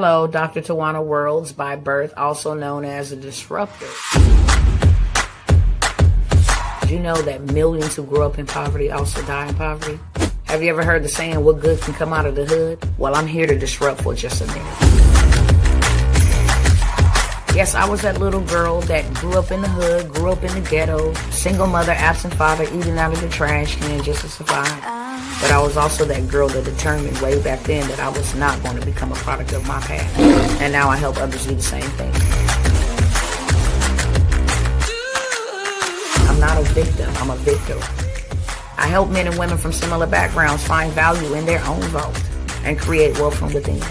Hello, Dr. Tawana Worlds by birth, also known as a disruptor. Did you know that millions who grew up in poverty also die in poverty? Have you ever heard the saying, what good can come out of the hood? Well, I'm here to disrupt for just a minute. Yes, I was that little girl that grew up in the hood, grew up in the ghetto, single mother, absent father, eating out of the trash can just to survive. But I was also that girl that determined way back then that I was not going to become a product of my past. And now I help others do the same thing. I'm not a victim, I'm a victor. I help men and women from similar backgrounds find value in their own vote and create wealth from within.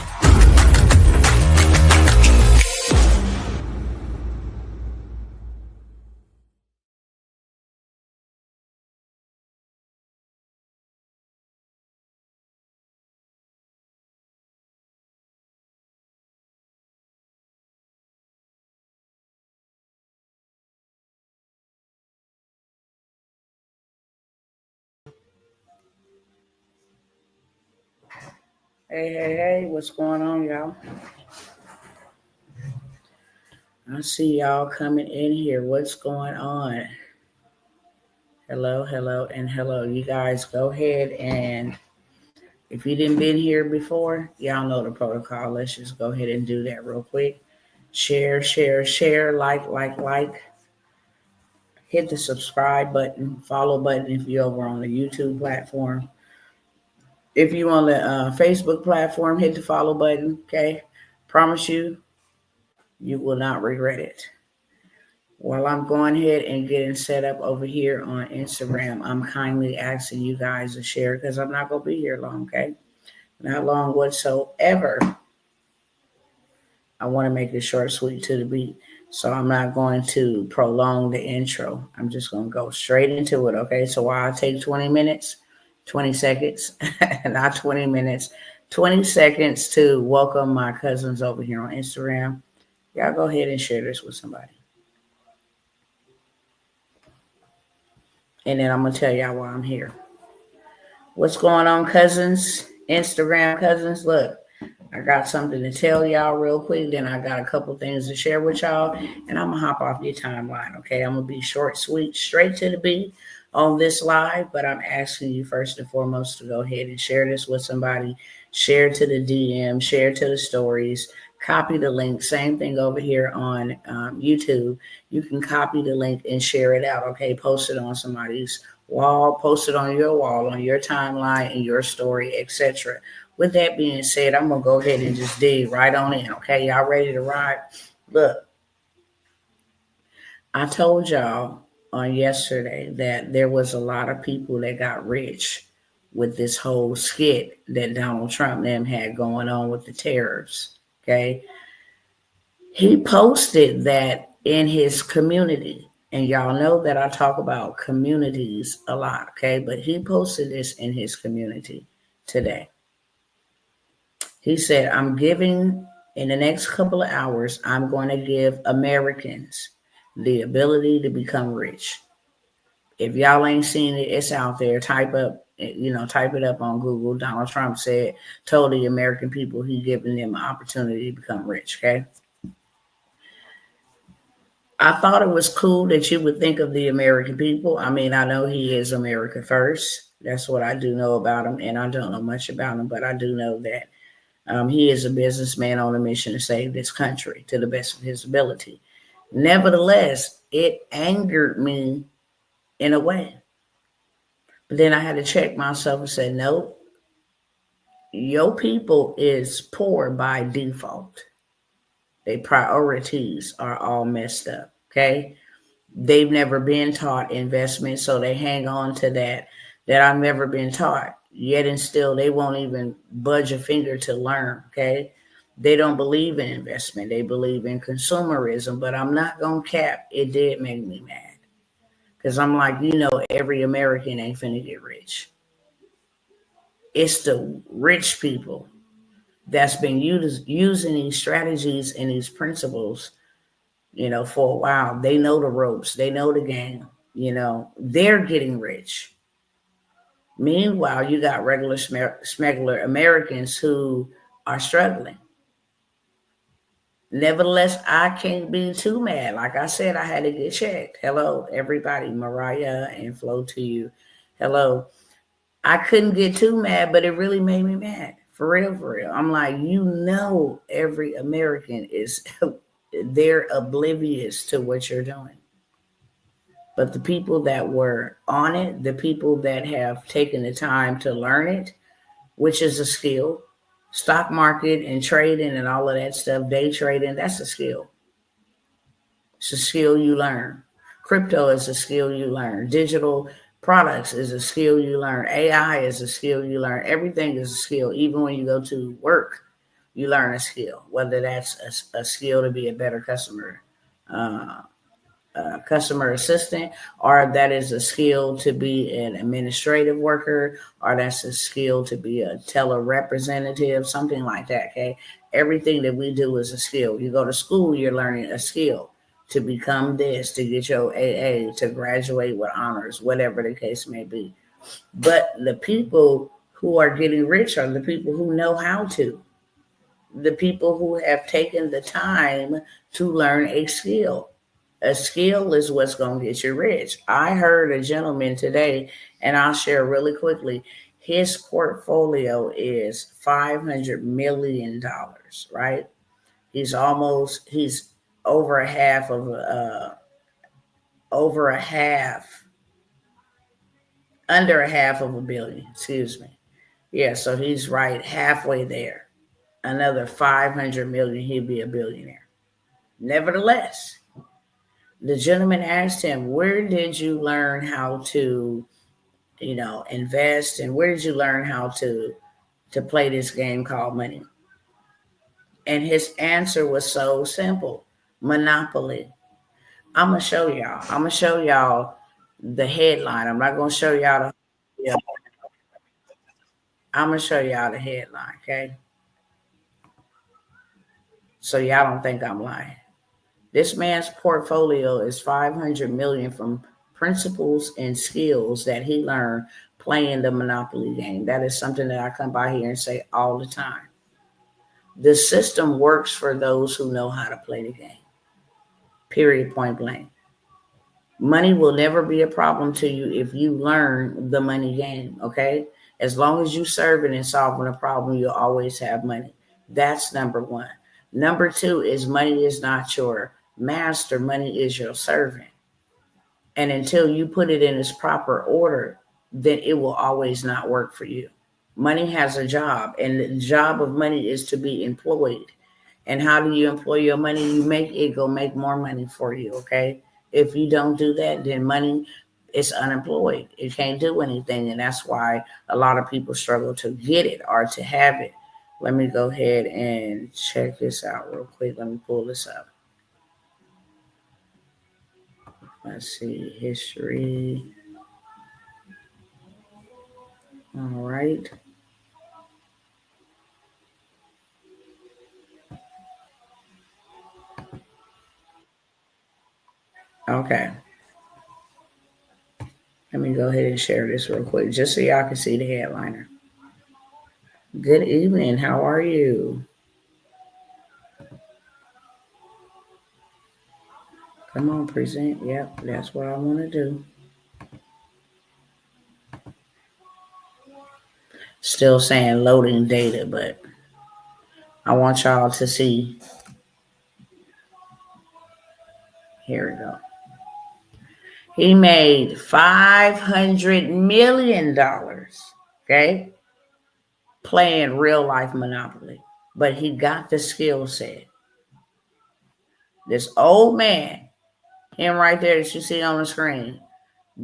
Hey, what's going on, y'all? I see y'all coming in here. What's going on? Hello, and hello. You guys go ahead and if you didn't been here before, y'all know the protocol. Let's just go ahead and do that real quick. Share, like. Hit the subscribe button, follow button if you're over on the YouTube platform. If you're on the Facebook platform, hit the follow button, okay? Promise you will not regret it. While I'm going ahead and getting set up over here on Instagram, I'm kindly asking you guys to share because I'm not going to be here long, okay? Not long whatsoever. I want to make it short, sweet to the beat. So I'm not going to prolong the intro. I'm just going to go straight into it, okay? So while I take 20 minutes, 20 seconds, not 20 minutes, 20 seconds to welcome my cousins over here on Instagram. Y'all go ahead and share this with somebody. And then I'm going to tell y'all why I'm here. What's going on, cousins? Instagram cousins, look. I got something to tell y'all real quick. Then I got a couple things to share with y'all. And I'm going to hop off your timeline, okay? I'm going to be short, sweet, straight to the beat on this live. But I'm asking you first and foremost to go ahead and share this with somebody. Share to the DM, share to the stories. Copy the link. Same thing over here on YouTube. You can copy the link and share it out, okay? Post it on somebody's wall. Post it on your wall, on your timeline, in your story, etc. With that being said, I'm going to go ahead and just dig right on in, okay? Y'all ready to ride? Look, I told y'all on yesterday that there was a lot of people that got rich with this whole skit that Donald Trump and them had going on with the tariffs, okay? He posted that in his community, and y'all know that I talk about communities a lot, okay? But he posted this in his community today. He said, I'm giving, in the next couple of hours, I'm going to give Americans the ability to become rich. If y'all ain't seen it, it's out there. Type it up on Google. Donald Trump told the American people he's giving them an opportunity to become rich, okay? I thought it was cool that you would think of the American people. I mean, I know he is America first. That's what I do know about him, and I don't know much about him, but I do know that he is a businessman on a mission to save this country to the best of his ability. Nevertheless, it angered me in a way. But then I had to check myself and say, no, your people is poor by default. Their priorities are all messed up, okay? They've never been taught investment, so they hang on to that I've never been taught. Yet and still, they won't even budge a finger to learn, okay? They don't believe in investment. They believe in consumerism, but I'm not going to cap. It did make me mad because I'm like, every American ain't finna get rich. It's the rich people that's been using these strategies and these principles, for a while. They know the ropes. They know the game. They're getting rich. Meanwhile, you got regular smuggler Americans who are struggling. Nevertheless, I can't be too mad. Like I said, I had to get checked. Hello, everybody. Mariah and Flo to you. Hello. I couldn't get too mad, but it really made me mad. For real, for real. I'm like, every American is, they're oblivious to what you're doing. But the people that were on it, the people that have taken the time to learn it, which is a skill, stock market and trading and all of that stuff, day trading, that's a skill. It's a skill you learn. Crypto is a skill you learn. Digital products is a skill you learn. AI is a skill you learn. Everything is a skill. Even when you go to work, you learn a skill, whether that's a skill to be a better uh, customer assistant, or that is a skill to be an administrative worker, or that's a skill to be a teller representative, something like that. Okay. Everything that we do is a skill. You go to school, you're learning a skill to become this, to get your AA, to graduate with honors, whatever the case may be. But the people who are getting rich are the people who know how to, the people who have taken the time to learn a skill. A skill is what's going to get you rich. I heard a gentleman today, and I'll share really quickly. His portfolio is $500 million, right? He's over a half of over a half, under a half of a billion, excuse me. Yeah, so he's right halfway there. Another 500 million, he'd be a billionaire. Nevertheless, the gentleman asked him, where did you learn how to, invest, and where did you learn how to play this game called money? And his answer was so simple: Monopoly. I'm gonna show y'all the headline. I'm not gonna show y'all the, yeah, I'm gonna show y'all the headline, okay? So y'all don't think I'm lying. This man's portfolio is 500 million from principles and skills that he learned playing the Monopoly game. That is something that I come by here and say all the time. The system works for those who know how to play the game. Period, point blank. Money will never be a problem to you if you learn the money game, okay? As long as you serving and solving a problem, you'll always have money. That's number one. Number two is money is not your master, money is your servant. And until you put it in its proper order, then it will always not work for you. Money has a job, and the job of money is to be employed. And how do you employ your money? You make it go make more money for you, okay? If you don't do that, then money is unemployed. It can't do anything. And that's why a lot of people struggle to get it or to have it. Let me go ahead and check this out real quick. Let me pull this up. Let's see, history. All right. Okay. Let me go ahead and share this real quick just so y'all can see the headliner. Good evening. How are you? Come on, present. Yep, that's what I want to do. Still saying loading data, but I want y'all to see. Here we go. He made $500 million, okay, playing real life Monopoly. But he got the skill set. This old man, him right there that you see on the screen,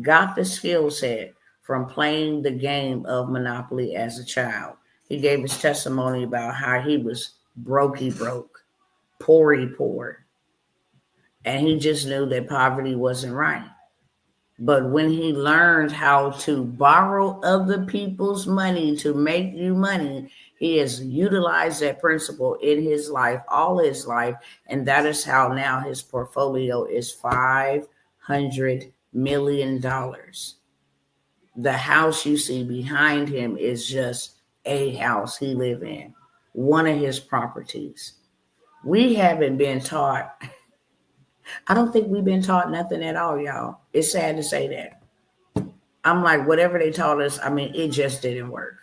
got the skill set from playing the game of Monopoly as a child. He gave his testimony about how he was broke, poor, and he just knew that poverty wasn't right. But when he learned how to borrow other people's money to make you money, he has utilized that principle in his life, all his life. And that is how now his portfolio is $500 million. The house you see behind him is just a house he lives in, one of his properties. We haven't been taught. I don't think we've been taught nothing at all, y'all. It's sad to say that. I'm like, whatever they taught us, I mean, it just didn't work.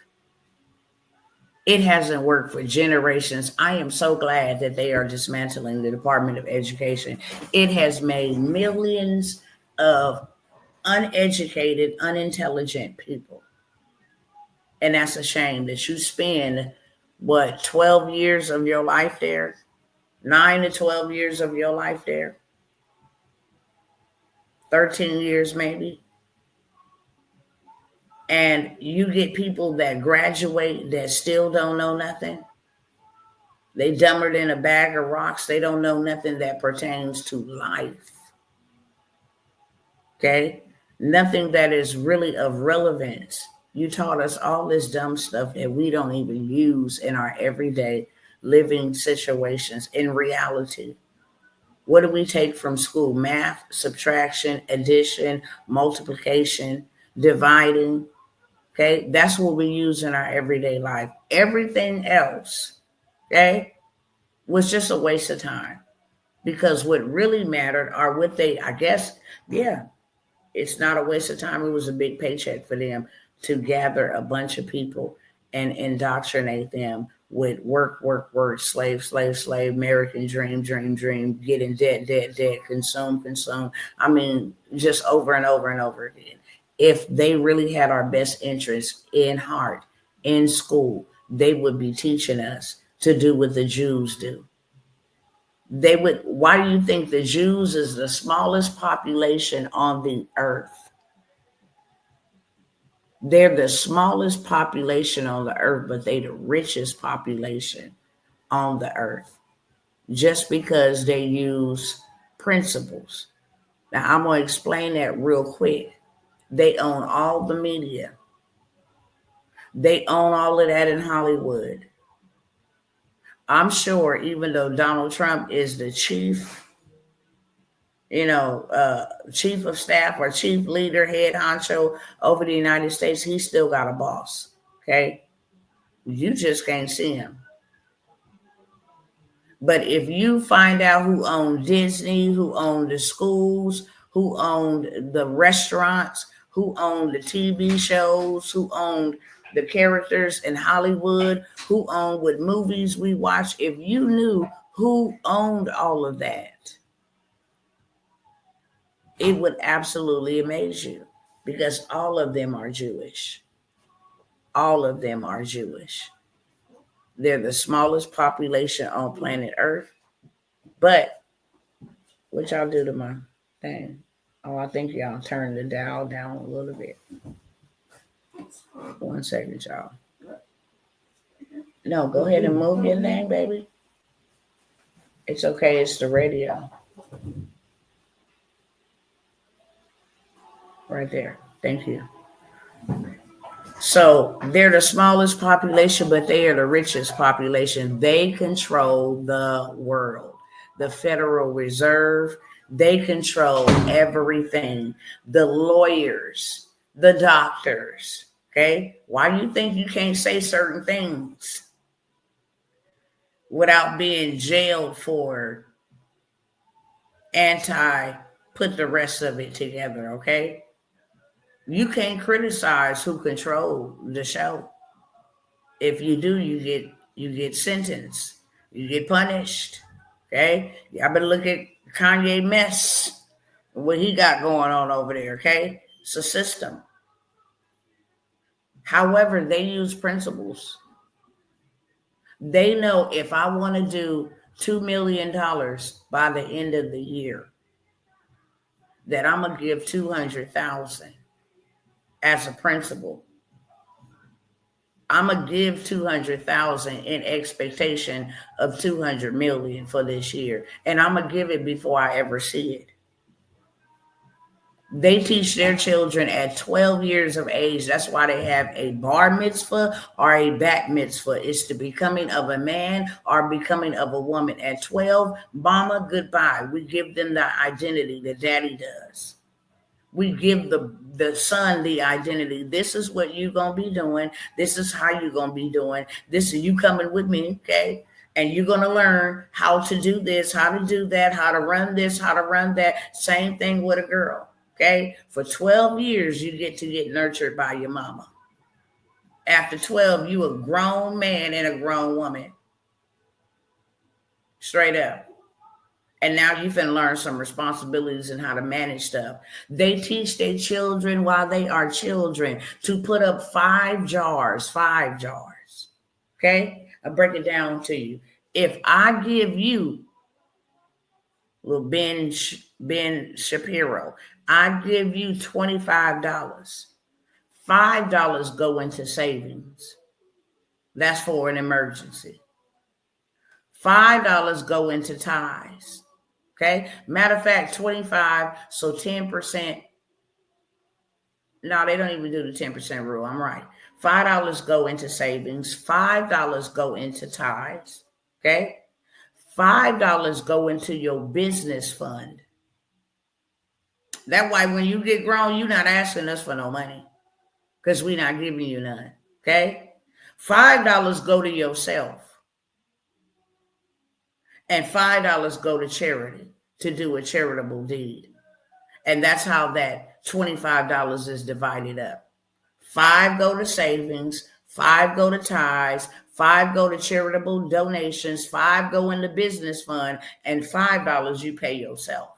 It hasn't worked for generations. I am so glad that they are dismantling the Department of Education. It has made millions of uneducated, unintelligent people. And that's a shame that you spend, 12 years of your life there? 9 to 12 years of your life there? 13 years maybe? And you get people that graduate that still don't know nothing. They dumber than a bag of rocks. They don't know nothing that pertains to life. Okay? Nothing that is really of relevance. You taught us all this dumb stuff that we don't even use in our everyday living situations in reality. What do we take from school? Math, subtraction, addition, multiplication, dividing. Okay? That's what we use in our everyday life. Everything else, okay, was just a waste of time. Because what really mattered are what they, I guess, yeah, it's not a waste of time. It was a big paycheck for them to gather a bunch of people and indoctrinate them with work, work, work, slave, slave, slave, American dream, dream, dream, get in debt, debt, debt, consume, consume. I mean, just over and over and over again. If they really had our best interests in heart, in school, they would be teaching us to do what the Jews do. They would. Why do you think the Jews is the smallest population on the earth? They're the smallest population on the earth, but they're the richest population on the earth just because they use principles. Now, I'm going to explain that real quick. They own all the media. They own all of that in Hollywood. I'm sure even though Donald Trump is the chief chief of staff or chief leader, head honcho over the United States, he still got a boss. Okay. You just can't see him. But if you find out who owned Disney, who owned the schools, who owned the restaurants, who owned the TV shows, who owned the characters in Hollywood, who owned what movies we watch, if you knew who owned all of that, it would absolutely amaze you because all of them are Jewish. All of them are Jewish. They're the smallest population on planet Earth. But what y'all do to my thing? Oh, I think y'all turned the dial down a little bit. 1 second, y'all. No, go ahead and move your thing, baby. It's okay. It's the radio. Right there. Thank you. So they're the smallest population, but they are the richest population. They control the world. The Federal Reserve, they control everything. The lawyers, the doctors. Okay? Why do you think you can't say certain things without being jailed for put the rest of it together, okay? You can't criticize who control the show. If you do, you get sentenced. You get punished. Okay? Y'all better look at Kanye mess. What he got going on over there, okay? It's a system. However, they use principles. They know if I want to do $2 million by the end of the year, that I'm going to give $200,000 as a principal. I'm going to give $200,000 in expectation of $200 million for this year. And I'm going to give it before I ever see it. They teach their children at 12 years of age. That's why they have a bar mitzvah or a bat mitzvah. It's the becoming of a man or becoming of a woman. At 12, mama, goodbye. We give them the identity that daddy does. We give the son the identity. This is what you're going to be doing. This is how you're going to be doing. This is you coming with me, okay? And you're going to learn how to do this, how to do that, how to run this, how to run that. Same thing with a girl. Okay. For 12 years, you get to get nurtured by your mama. After 12, you a grown man and a grown woman. Straight up. And now you finna learn some responsibilities and how to manage stuff. They teach their children while they are children to put up 5 jars. Okay? I'll break it down to you. If I give you, little Ben Shapiro, I give you $25. $5 go into savings. That's for an emergency. $5 go into ties. Okay. Matter of fact, 25. So 10%. No, they don't even do the 10% rule. I'm right. $5 go into savings. $5 go into ties. Okay. $5 go into your business fund. That way, when you get grown, you're not asking us for no money because we're not giving you none. Okay. $5 go to yourself. And $5 go to charity to do a charitable deed. And that's how that $25 is divided up. 5 go to savings, 5 go to ties, 5 go to charitable donations, 5 go in the business fund, and $5 you pay yourself.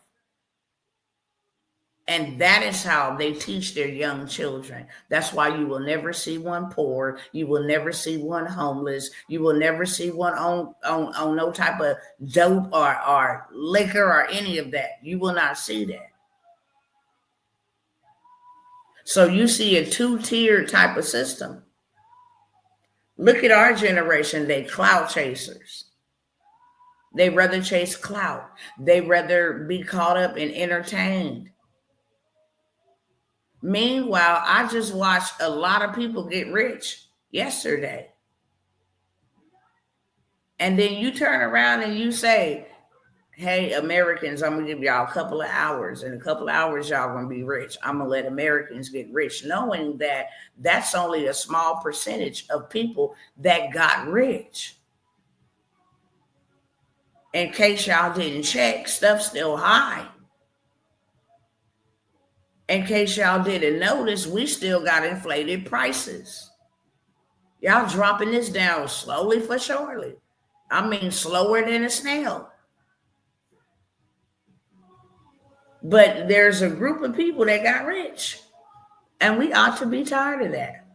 And that is how they teach their young children. That's why you will never see one poor. You will never see one homeless. You will never see one on no type of dope or liquor or any of that. You will not see that. So you see a 2-tiered type of system. Look at our generation. They clout chasers. They rather chase clout. They rather be caught up and entertained. Meanwhile, I just watched a lot of people get rich yesterday. And then you turn around and you say, hey, Americans, I'm going to give y'all a couple of hours. In a couple of hours, y'all going to be rich. I'm going to let Americans get rich, knowing that that's only a small percentage of people that got rich. In case y'all didn't check, stuff's still high. In case y'all didn't notice, we still got inflated prices. Y'all dropping this down slowly for surely. I mean, slower than a snail. But there's a group of people that got rich. And we ought to be tired of that.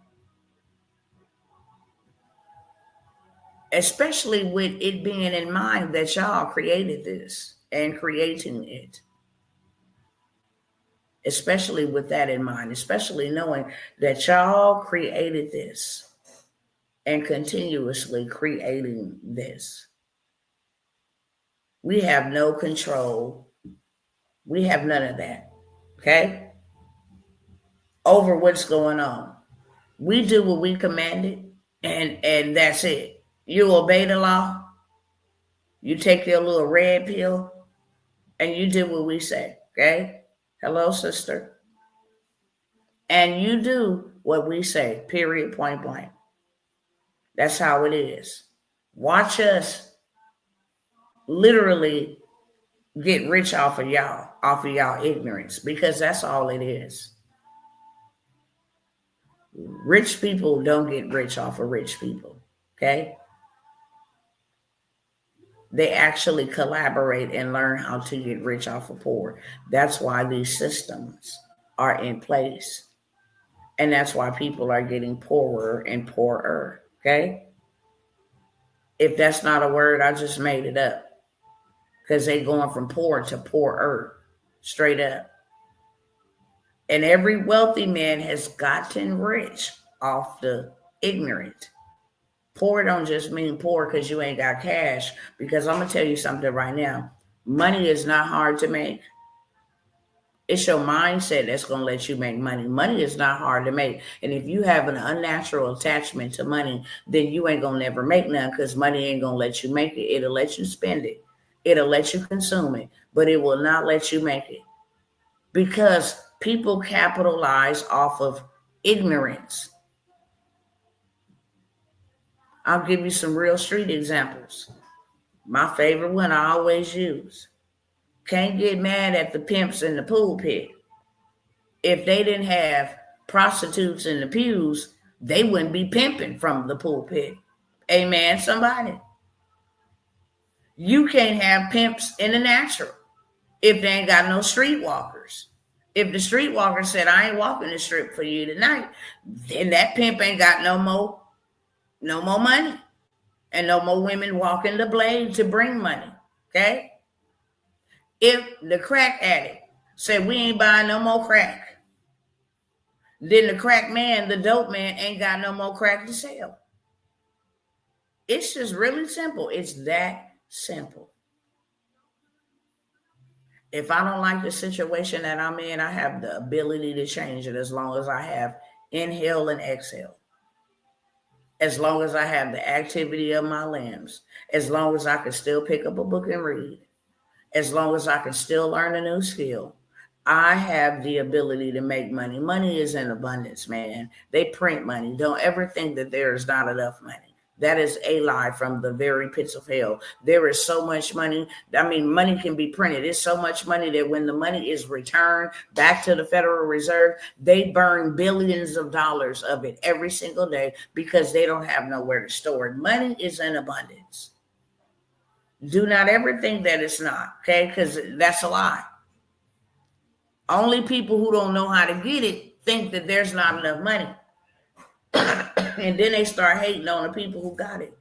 Especially with it being in mind that y'all created this and creating it. Especially with that in mind, especially knowing that y'all created this and continuously creating this. We have no control. We have none of that, okay? Over what's going on. We do what we commanded, and that's it. You obey the law. You take your little red pill, and you do what we say, okay? Hello, sister. And you do what we say, period, point blank. That's how it is. Watch us literally get rich off of y'all ignorance, because that's all it is. Rich people don't get rich off of rich people, okay? They actually collaborate and learn how to get rich off of poor. That's why these systems are in place. And that's why people are getting poorer and poorer, okay? If that's not a word, I just made it up. Because they're going from poor to poorer, straight up. And every wealthy man has gotten rich off the ignorant. Poor don't just mean poor because you ain't got cash. Because I'm going to tell you something right now. Money is not hard to make. It's your mindset that's going to let you make money. Money is not hard to make. And if you have an unnatural attachment to money, then you ain't going to never make none, because money ain't going to let you make it. It'll let you spend it. It'll let you consume it. But it will not let you make it. Because people capitalize off of ignorance. I'll give you some real street examples. My favorite one I always use. Can't get mad at the pimps in the pulpit. If they didn't have prostitutes in the pews, they wouldn't be pimping from the pulpit. Amen, somebody. You can't have pimps in the natural if they ain't got no streetwalkers. If the streetwalker said, I ain't walking the strip for you tonight, then that pimp ain't got no more money. And no more women walking the blade to bring money. Okay? If the crack addict said, we ain't buying no more crack, then the crack man, the dope man, ain't got no more crack to sell. It's just really simple. It's that simple. If I don't like the situation that I'm in, I have the ability to change it as long as I have inhale and exhale. As long as I have the activity of my limbs. As long as I can still pick up a book and read. As long as I can still learn a new skill. I have the ability to make money. Money is in abundance, man. They print money. Don't ever think that there is not enough money. That is a lie from the very pits of hell. There is so much money. I mean, money can be printed. It's so much money that when the money is returned back to the Federal Reserve, they burn billions of dollars of it every single day because they don't have nowhere to store it. Money is in abundance. Do not ever think that it's not, okay? Because that's a lie. Only people who don't know how to get it think that there's not enough money. And then they start hating on the people who got it,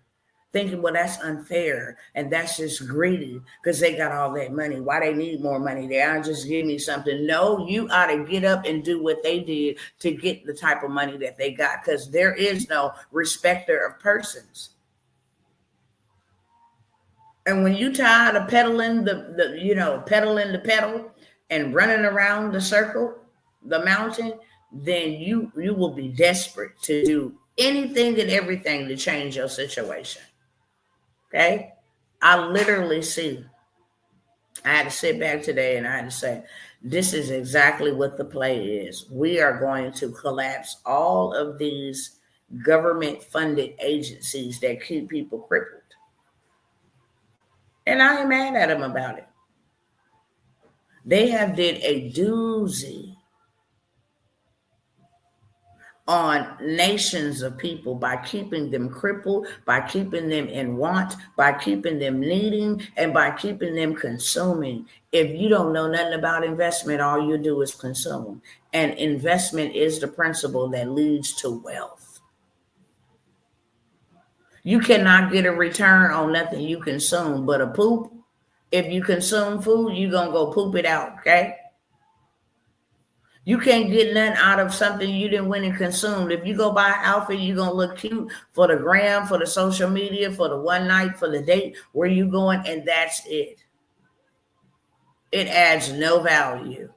thinking, well, that's unfair and that's just greedy because they got all that money. Why they need more money? They aren't just give me something. No, you ought to get up and do what they did to get the type of money that they got, because there is no respecter of persons. And when you tired of pedaling pedaling the pedal and running around the circle, the mountain, then you will be desperate to do anything and everything to change your situation. Okay? I literally see, I had to sit back today and I had to say, this is exactly what the play is. We are going to collapse all of these government-funded agencies that keep people crippled. And I ain't mad at them about it. They have did a doozy on nations of people by keeping them crippled, by keeping them in want, by keeping them needing, and by keeping them consuming. If you don't know nothing about investment, all you do is consume. And investment is the principle that leads to wealth. You cannot get a return on nothing you consume but a poop. If you consume food, you're going to go poop it out, okay? You can't get nothing out of something you didn't went and consumed. If you go buy an outfit, you're going to look cute for the gram, for the social media, for the one night, for the date, where you going, and that's it. It adds no value.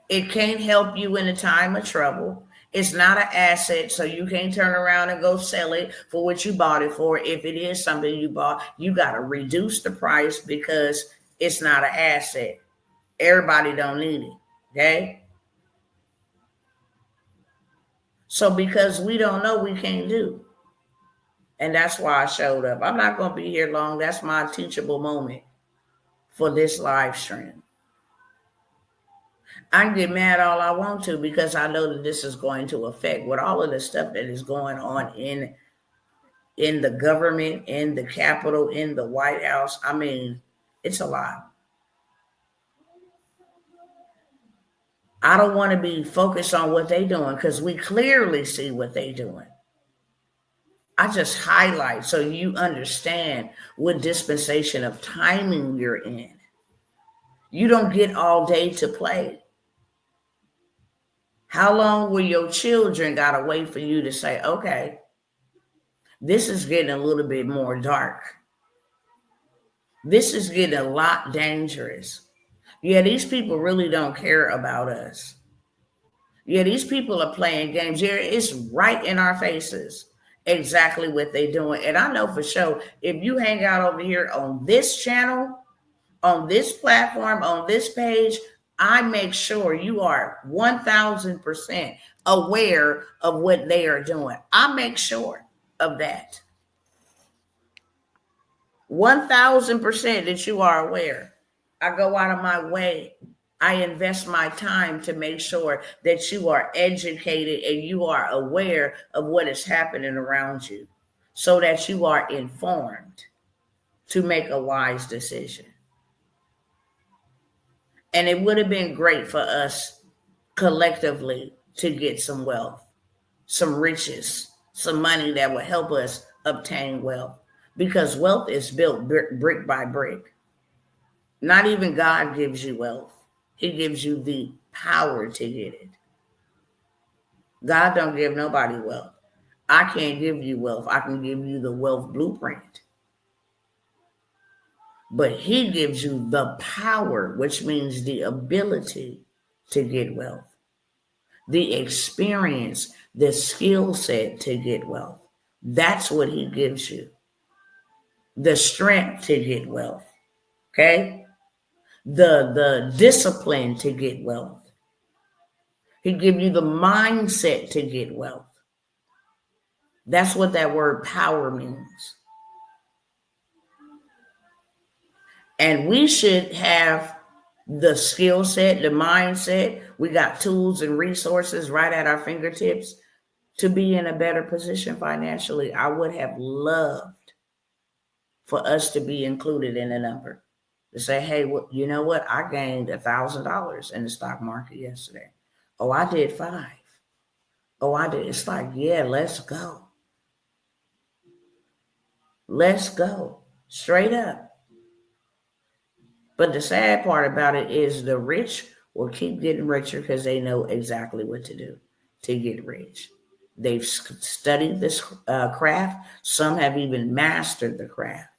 It can't help you in a time of trouble. It's not an asset, so you can't turn around and go sell it for what you bought it for. If it is something you bought, you got to reduce the price because it's not an asset. Everybody don't need it, okay? So because we don't know, we can't do. And that's why I showed up. I'm not going to be here long. That's my teachable moment for this live stream. I can get mad all I want to because I know that this is going to affect with all of the stuff that is going on in the government, in the Capitol, in the White House. I mean, it's a lot. I don't want to be focused on what they're doing because we clearly see what they're doing. I just highlight so you understand what dispensation of timing you're in. You don't get all day to play. How long will your children got to wait for you to say, okay, this is getting a little bit more dark. This is getting a lot dangerous. Yeah, these people really don't care about us. Yeah, these people are playing games. Yeah, it's right in our faces exactly what they're doing. And I know for sure, if you hang out over here on this channel, on this platform, on this page, I make sure you are 1,000% aware of what they are doing. I make sure of that. 1000% that you are aware. I go out of my way. I invest my time to make sure that you are educated and you are aware of what is happening around you so that you are informed to make a wise decision. And it would have been great for us collectively to get some wealth, some riches, some money that would help us obtain wealth, because wealth is built brick by brick. Not even God gives you wealth. He gives you the power to get it. God don't give nobody wealth. I can't give you wealth. I can give you the wealth blueprint. But he gives you the power, which means the ability to get wealth, the experience, the skill set to get wealth. That's what he gives you. The strength to get wealth. Okay? The discipline to get wealth. He gives you the mindset to get wealth. That's what that word power means. And we should have the skill set, the mindset. We got tools and resources right at our fingertips to be in a better position financially. I would have loved for us to be included in the number. To say, hey, well, you know what? I gained $1,000 in the stock market yesterday. Oh, I did 5. Oh, I did. It's like, yeah, let's go. Let's go. Straight up. But the sad part about it is the rich will keep getting richer because they know exactly what to do to get rich. They've studied this craft. Some have even mastered the craft.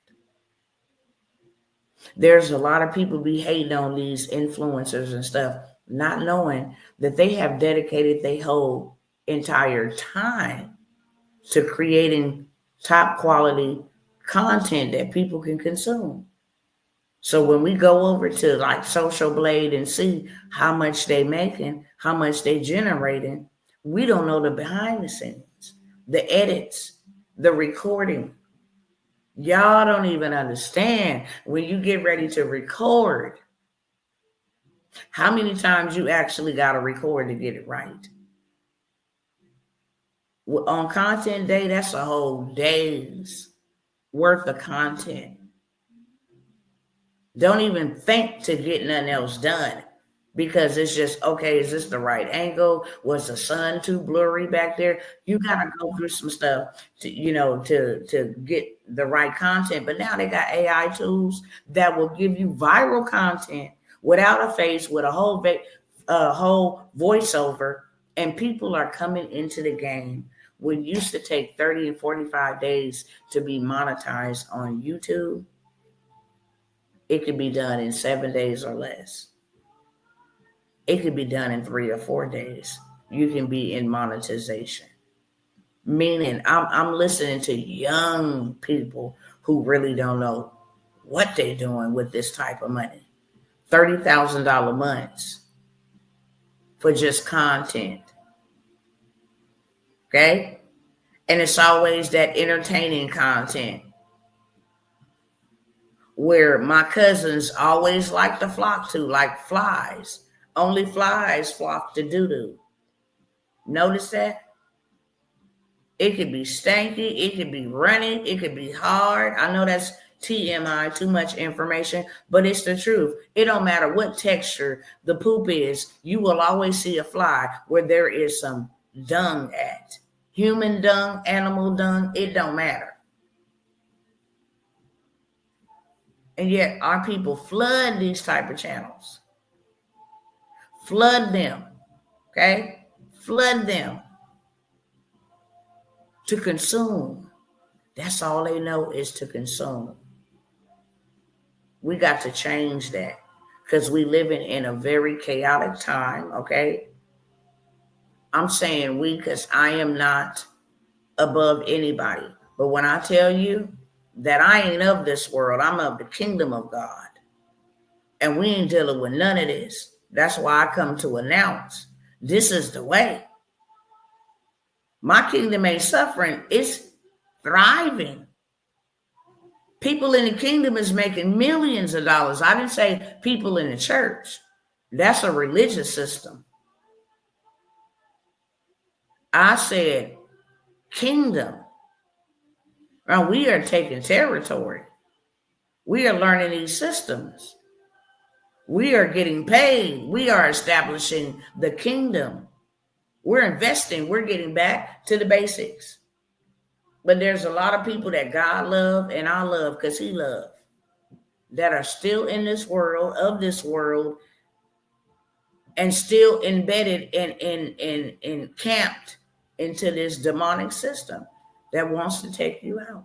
There's a lot of people be hating on these influencers and stuff, not knowing that they have dedicated their whole entire time to creating top quality content that people can consume. So when we go over to like Social Blade and see how much they making, how much they generating, we don't know the behind the scenes, the edits, the recording. Y'all don't even understand when you get ready to record, how many times you actually got to record to get it right. On content day, that's a whole day's worth of content. Don't even think to get nothing else done because it's just, okay, is this the right angle? Was the sun too blurry back there? You got to go through some stuff to, to get the right content. But now they got AI tools that will give you viral content without a face, with a whole voiceover. And people are coming into the game. What used to take 30 and 45 days to be monetized on YouTube, it could be done in 7 days or less. It could be done in 3 or 4 days. You can be in monetization. Meaning I'm listening to young people who really don't know what they're doing with this type of money. $30,000 months for just content. Okay? And it's always that entertaining content where my cousins always like to flock to, like flies. Only flies flock to doo-doo. Notice that? It could be stanky. It could be running. It could be hard. I know that's TMI, too much information, but it's the truth. It don't matter what texture the poop is. You will always see a fly where there is some dung at. Human dung, animal dung, it don't matter. And yet our people flood these type of channels. Flood them, okay? Flood them to consume. That's all they know is to consume. We got to change that because we living in a very chaotic time, okay? I'm saying we because I am not above anybody. But when I tell you that I ain't of this world, I'm of the kingdom of God. And we ain't dealing with none of this. That's why I come to announce this is the way. My kingdom ain't suffering, it's thriving. People in the kingdom is making millions of dollars. I didn't say people in the church. That's a religious system. I said kingdom. Now, we are taking territory. We are learning these systems. We are getting paid. We are establishing the kingdom. We're investing. We're getting back to the basics. But there's a lot of people that God love and I love because he loved that are still in this world, of this world, and still embedded and camped into this demonic system that wants to take you out.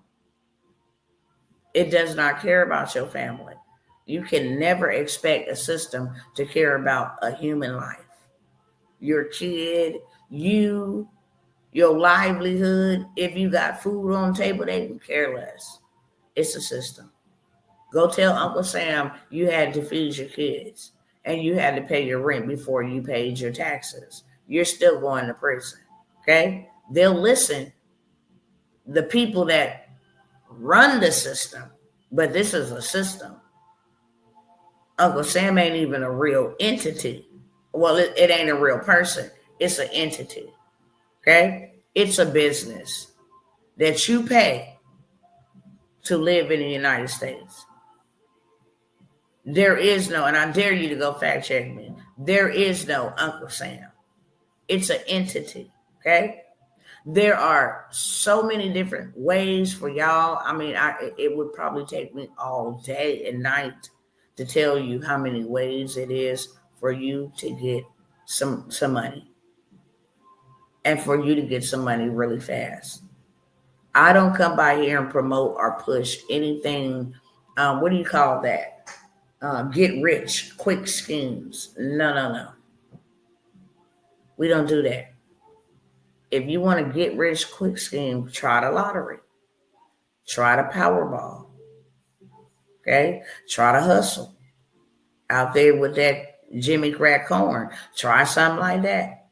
It does not care about your family. You can never expect a system to care about a human life. Your kid, you, your livelihood. If you got food on the table, they can care less. It's a system. Go tell Uncle Sam you had to feed your kids and you had to pay your rent before you paid your taxes. You're still going to prison, okay? They'll listen. The people that run the system, but this is a system. Uncle Sam ain't even a real entity. Well, it ain't a real person. It's an entity, okay? It's a business that you pay to live in the United States. There is no, and I dare you to go fact check me, there is no Uncle Sam. It's an entity, okay? There are so many different ways for y'all. I mean, it would probably take me all day and night to tell you how many ways it is for you to get some money and for you to get some money really fast. I don't come by here and promote or push anything. What do you call that? Get rich quick schemes. No. We don't do that. If you want to get rich quick scheme, try the lottery. Try the Powerball. Okay? Try to hustle. Out there with that Jimmy Crack Corn. Try something like that.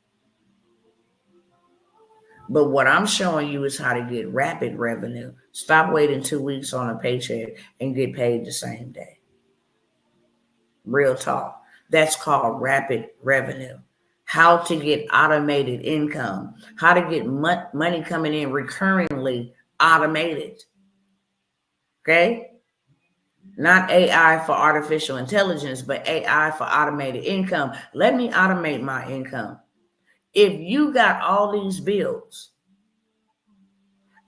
But what I'm showing you is how to get rapid revenue. Stop waiting 2 weeks on a paycheck and get paid the same day. Real talk. That's called rapid revenue. How to get automated income. How to get money coming in recurringly automated. Okay? Not AI for artificial intelligence, but AI for automated income. Let me automate my income. If you got all these bills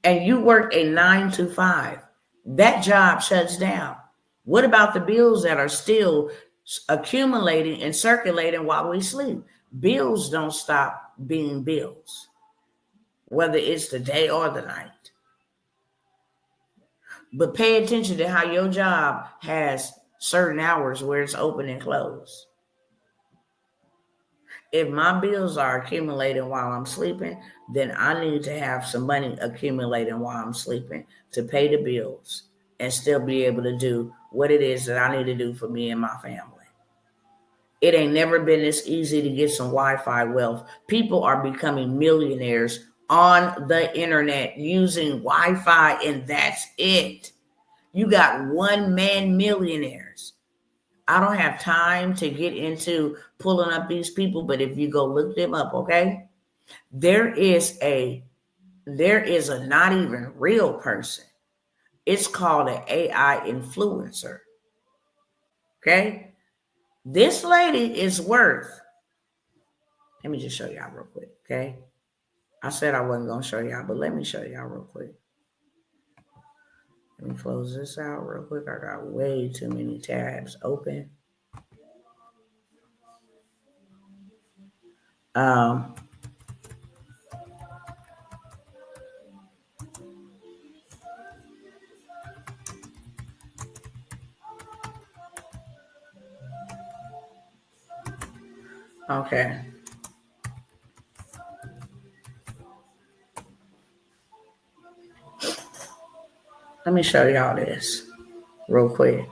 and you work a 9 to 5, that job shuts down. What about the bills that are still accumulating and circulating while we sleep? Bills don't stop being bills, whether it's the day or the night. But pay attention to how your job has certain hours where it's open and closed. If my bills are accumulating while I'm sleeping, then I need to have some money accumulating while I'm sleeping to pay the bills and still be able to do what it is that I need to do for me and my family. It ain't never been this easy to get some Wi-Fi wealth. People are becoming millionaires on the internet using Wi-Fi, and that's it. You got one-man millionaires. I don't have time to get into pulling up these people, but if you go look them up, okay? There is a not even real person. It's called an AI influencer. Okay? This lady is worth, let me just show y'all real quick, okay? I said I wasn't going to show y'all, but let me show y'all real quick. Let me close this out real quick. I got way too many tabs open. Okay. Let me show y'all this real quick.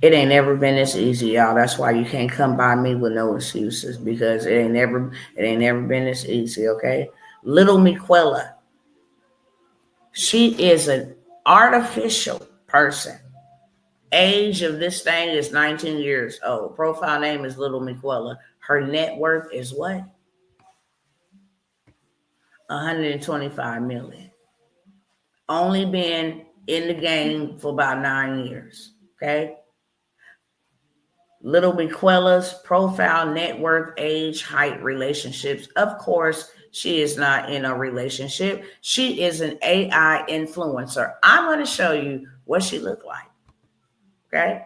It ain't never been this easy, y'all. That's why you can't come by me with no excuses, because it ain't never been this easy, okay? Little Miquela. She is a Artificial person. Age of this thing is 19 years old. Profile name is Little Miquela. Her net worth is what? 125 million. Only been in the game for about 9 years. Okay. Little Miquela's profile, net worth, age, height, relationships. Of course, she is not in a relationship. She is an AI influencer. I'm going to show you what she looked like. Okay.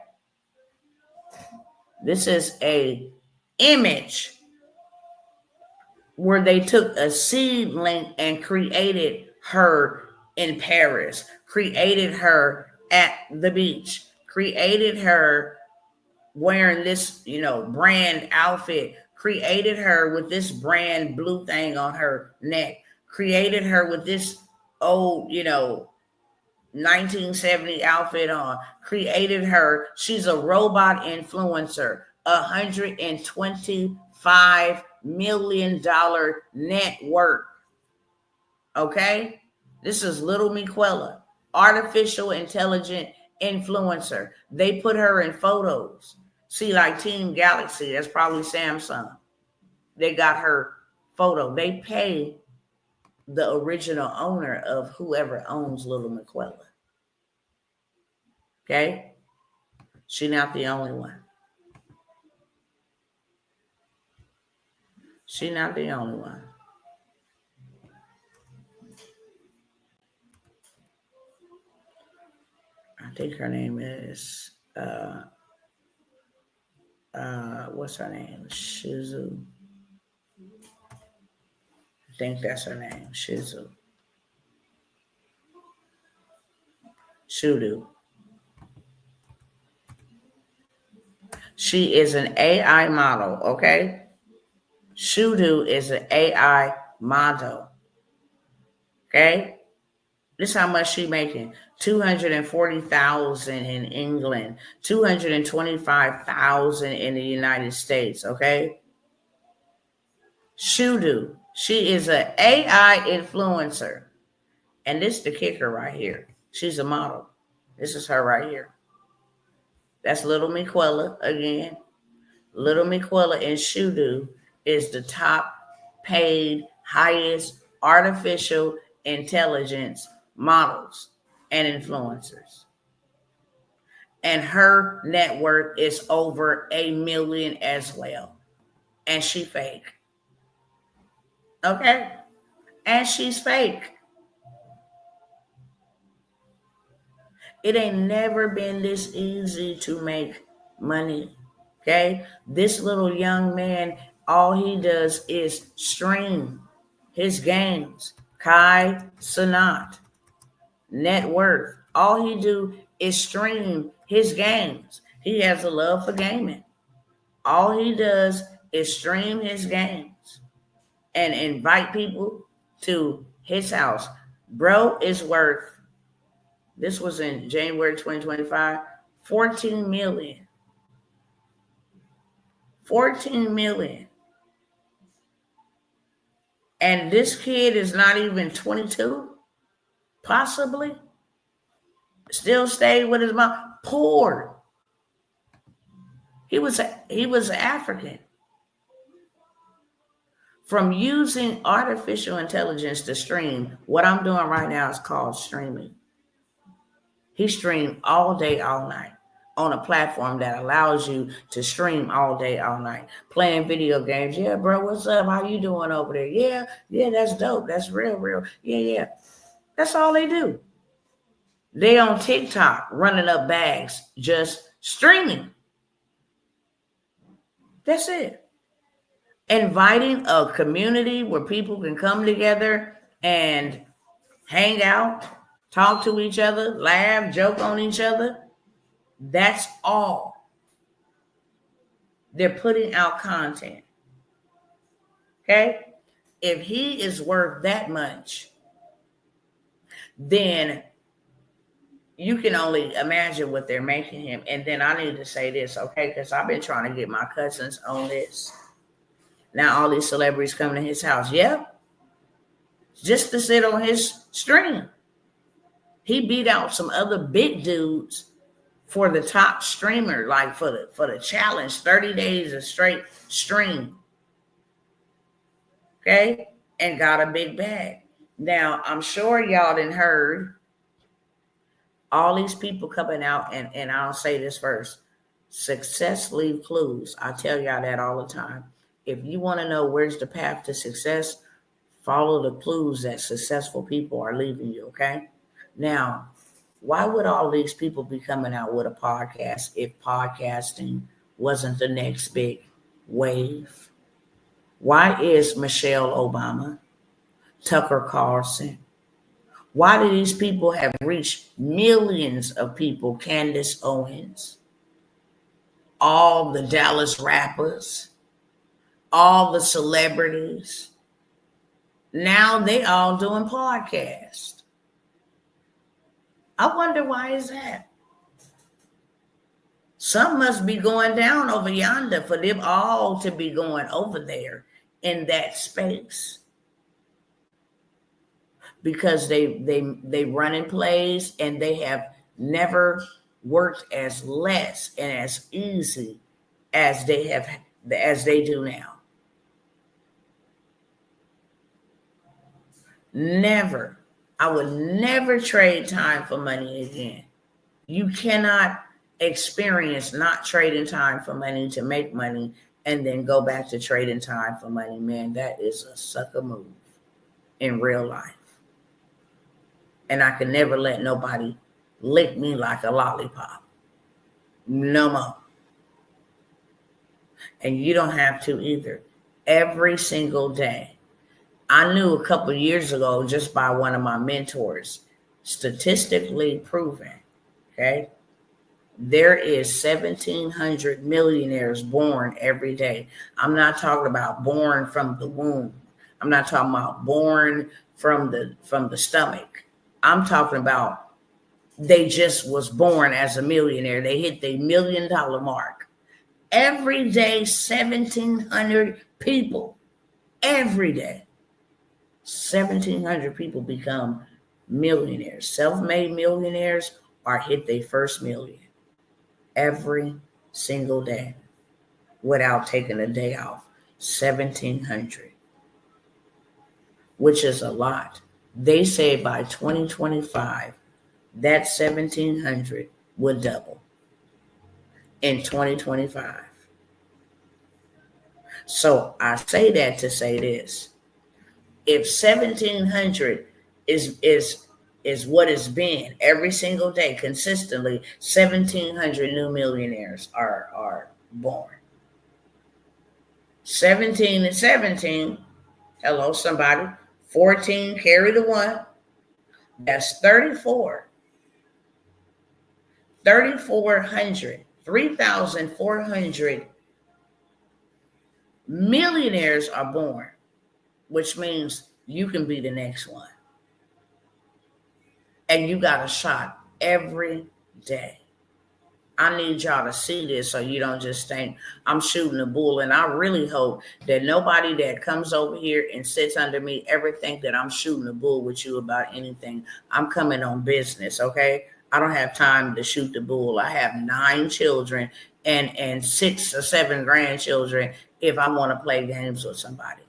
This is a image where they took a seedling and created her in Paris, created her at the beach, created her wearing this, brand outfit, created her with this brand blue thing on her neck, created her with this old, 1970 outfit on, created her. She's a robot influencer, $125 million net worth. Okay? This is Little Miquela, artificial intelligent influencer. They put her in photos. See, like Team Galaxy, that's probably Samsung. They got her photo. They pay the original owner of whoever owns Little Miquela. Okay? She's not the only one. She's not the only one. I think her name is, what's her name? Shizu. I think that's her name, Shizu. Shudu. She is an AI model, okay? Shudu is an AI model, okay? This is how much she making. $240,000 in England, $225,000 in the United States, okay? Shudu, she is an AI influencer. And this is the kicker right here. She's a model. This is her right here. That's Little Miquela again. Little Miquela and Shudu is the top paid, highest artificial intelligence models and influencers. And her net worth is over $1 million as well. And she fake. Okay? And she's fake. It ain't never been this easy to make money. Okay? This little young man, all he does is stream his games. Kai Sanat, net worth. All he do is stream his games. He has a love for gaming. All he does is stream his games and invite people to his house. Bro is worth, this was in January 2025, 14 million. 14 million. And this kid is not even 22, possibly. Still stayed with his mom. Poor. He was African. From using artificial intelligence to stream, what I'm doing right now is called streaming. He streamed all day, all night on a platform that allows you to stream all day, all night, playing video games. Yeah, bro, what's up? How you doing over there? Yeah, that's dope. That's real. Yeah. That's all they do. They on TikTok running up bags, just streaming. That's it. Inviting a community where people can come together and hang out, talk to each other, laugh, joke on each other. That's all. They're putting out content. Okay? If he is worth that much, then you can only imagine what they're making him. And then I need to say this, okay? Because I've been trying to get my cousins on this. Now all these celebrities coming to his house. Yeah. Just to sit on his stream. He beat out some other big dudes for the top streamer, like for the challenge, 30 days of straight stream. Okay? And got a big bag. Now, I'm sure y'all done heard all these people coming out, and I'll say this first. Success leave clues. I tell y'all that all the time. If you want to know where's the path to success, follow the clues that successful people are leaving you, okay? Now, why would all these people be coming out with a podcast if podcasting wasn't the next big wave? Why is Michelle Obama, Tucker Carlson, why do these people have reached millions of people? Candace Owens, all the Dallas rappers, all the celebrities. Now they all doing podcasts. I wonder why is that? Some must be going down over yonder for them all to be going over there in that space. Because they run in plays and they have never worked as less and as easy as they do now. Never. I would never trade time for money again. You cannot experience not trading time for money to make money and then go back to trading time for money. Man, that is a sucker move in real life. And I can never let nobody lick me like a lollipop. No more. And you don't have to either. Every single day. I knew a couple of years ago, just by one of my mentors, statistically proven, okay, there is 1,700 millionaires born every day. I'm not talking about born from the womb. I'm not talking about born from the stomach. I'm talking about they just was born as a millionaire. They hit the $1 million mark. Every day, 1,700 people. Every day. 1,700 people become millionaires, self-made millionaires, or hit their first million every single day without taking a day off. 1,700, which is a lot. They say by 2025, that 1,700 will double in 2025. So I say that to say this. If 1,700 is what it's been every single day consistently, 1,700 new millionaires are born. 17 and 17, hello somebody, 14, carry the one, that's 34. 3,400 millionaires are born, which means you can be the next one. And you got a shot every day. I need y'all to see this so you don't just think I'm shooting a bull. And I really hope that nobody that comes over here and sits under me ever think that I'm shooting a bull with you about anything. I'm coming on business, okay? I don't have time to shoot the bull. I have 9 children and 6 or 7 grandchildren if I want to play games with somebody.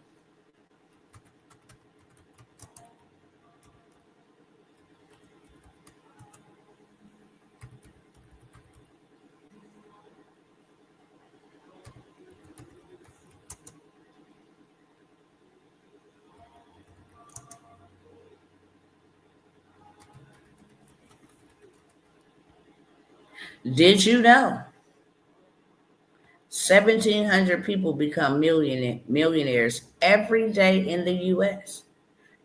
Did you know 1,700 people become millionaires every day in the U.S.?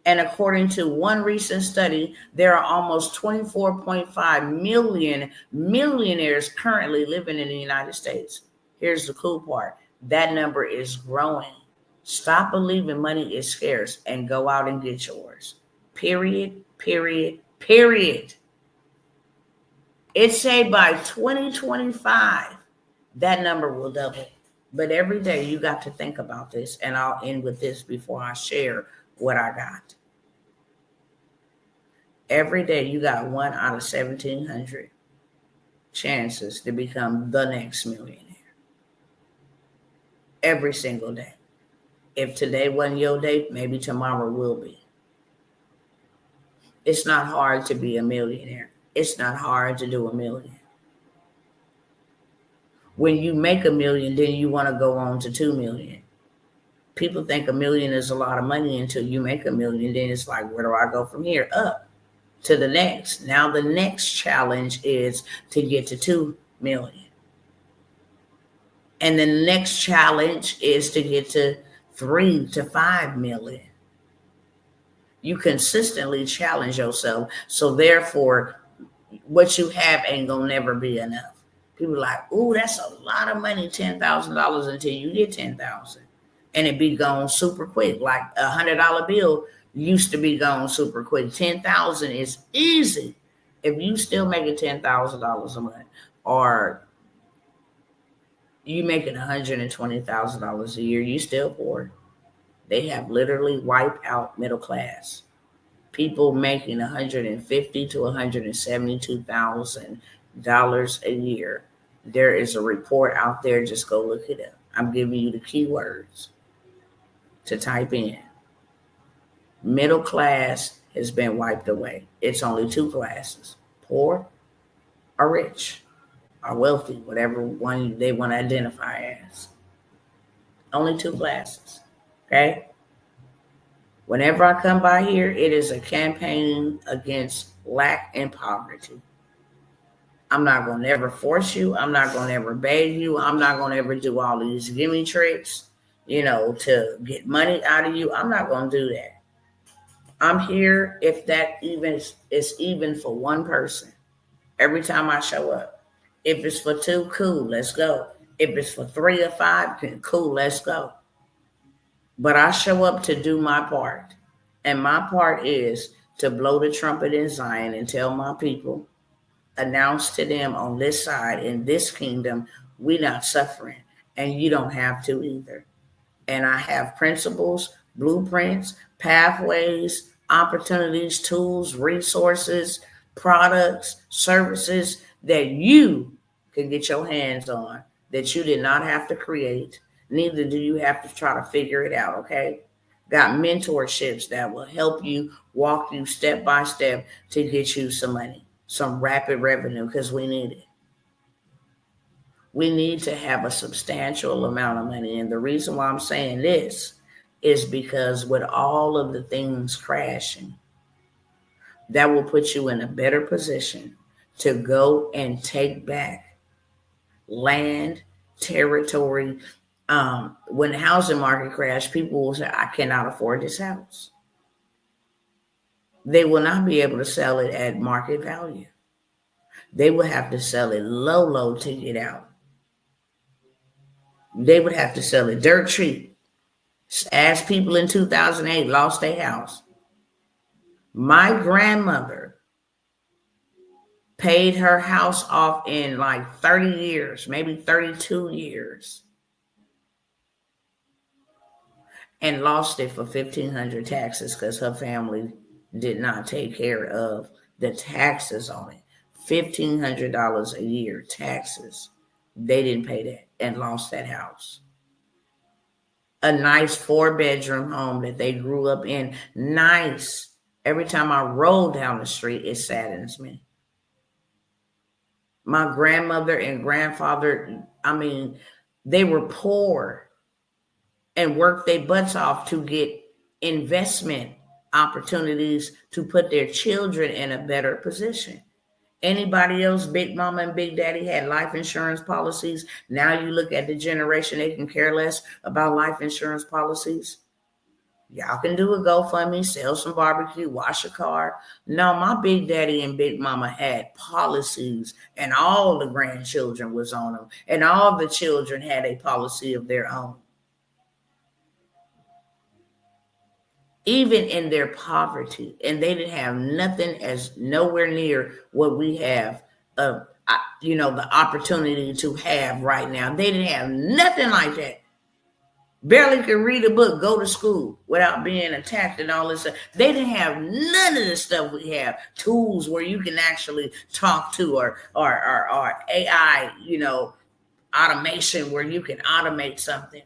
And according to one recent study, there are almost 24.5 million millionaires currently living in the United States. Here's the cool part. That number is growing. Stop believing money is scarce and go out and get yours. Period, period, period. It say by 2025, that number will double. But every day you got to think about this, and I'll end with this before I share what I got. Every day you got 1 out of 1,700 chances to become the next millionaire. Every single day. If today wasn't your day, maybe tomorrow will be. It's not hard to be a millionaire. It's not hard to do a million. When you make a million, then you want to go on to 2 million. People think a million is a lot of money until you make a million. Then it's like, where do I go from here? Up to the next. Now the next challenge is to get to 2 million. And the next challenge is to get to 3 to 5 million. You consistently challenge yourself. So therefore, what you have ain't gonna never be enough. People are like, ooh, that's a lot of money, $10,000 until you get 10,000. And it be gone super quick. Like $100 bill used to be gone super quick. 10,000 is easy. If you still making $10,000 a month, or you making $120,000 a year, you still poor. They have literally wiped out middle class. People making $150,000 to $172,000 a year. There is a report out there. Just go look it up. I'm giving you the keywords to type in. Middle class has been wiped away. It's only 2 classes: poor or rich or wealthy, whatever one they want to identify as. Only 2 classes. Okay? Whenever I come by here, it is a campaign against lack and poverty. I'm not going to ever force you. I'm not going to ever beg you. I'm not going to ever do all these gimme tricks, to get money out of you. I'm not going to do that. I'm here if that even is even for one person. Every time I show up. If it's for 2, cool, let's go. If it's for 3 or 5, cool, let's go. But I show up to do my part. And my part is to blow the trumpet in Zion and tell my people, announce to them on this side, in this kingdom, we're not suffering. And you don't have to either. And I have principles, blueprints, pathways, opportunities, tools, resources, products, services that you can get your hands on, that you did not have to create. Neither do you have to try to figure it out, okay? Got mentorships that will help you, walk you step by step to get you some money, some rapid revenue, because we need it. We need to have a substantial amount of money. And the reason why I'm saying this is because with all of the things crashing, that will put you in a better position to go and take back land, territory. When the housing market crashed, people will say, I cannot afford this house. They will not be able to sell it at market value. They will have to sell it low to get out. They would have to sell it dirt cheap. As people in 2008 lost their house. My grandmother paid her house off in like 30 years, maybe 32 years, and lost it for $1,500 taxes because her family did not take care of the taxes on it. $1,500 a year taxes. They didn't pay that and lost that house. A nice 4-bedroom home that they grew up in. Nice. Every time I roll down the street, it saddens me. My grandmother and grandfather, they were poor and worked their butts off to get investment opportunities to put their children in a better position. Anybody else, Big Mama and Big Daddy, had life insurance policies. Now you look at the generation, they can care less about life insurance policies. Y'all can do a GoFundMe, sell some barbecue, wash a car. No, my Big Daddy and Big Mama had policies, and all the grandchildren was on them, and all the children had a policy of their own. Even in their poverty, and they didn't have nothing as nowhere near what we have, the opportunity to have right now. They didn't have nothing like that. barely could read a book, go to school without being attacked and all this stuff. They didn't have none of the stuff we have. Tools where you can actually talk to, or AI, automation where you can automate something.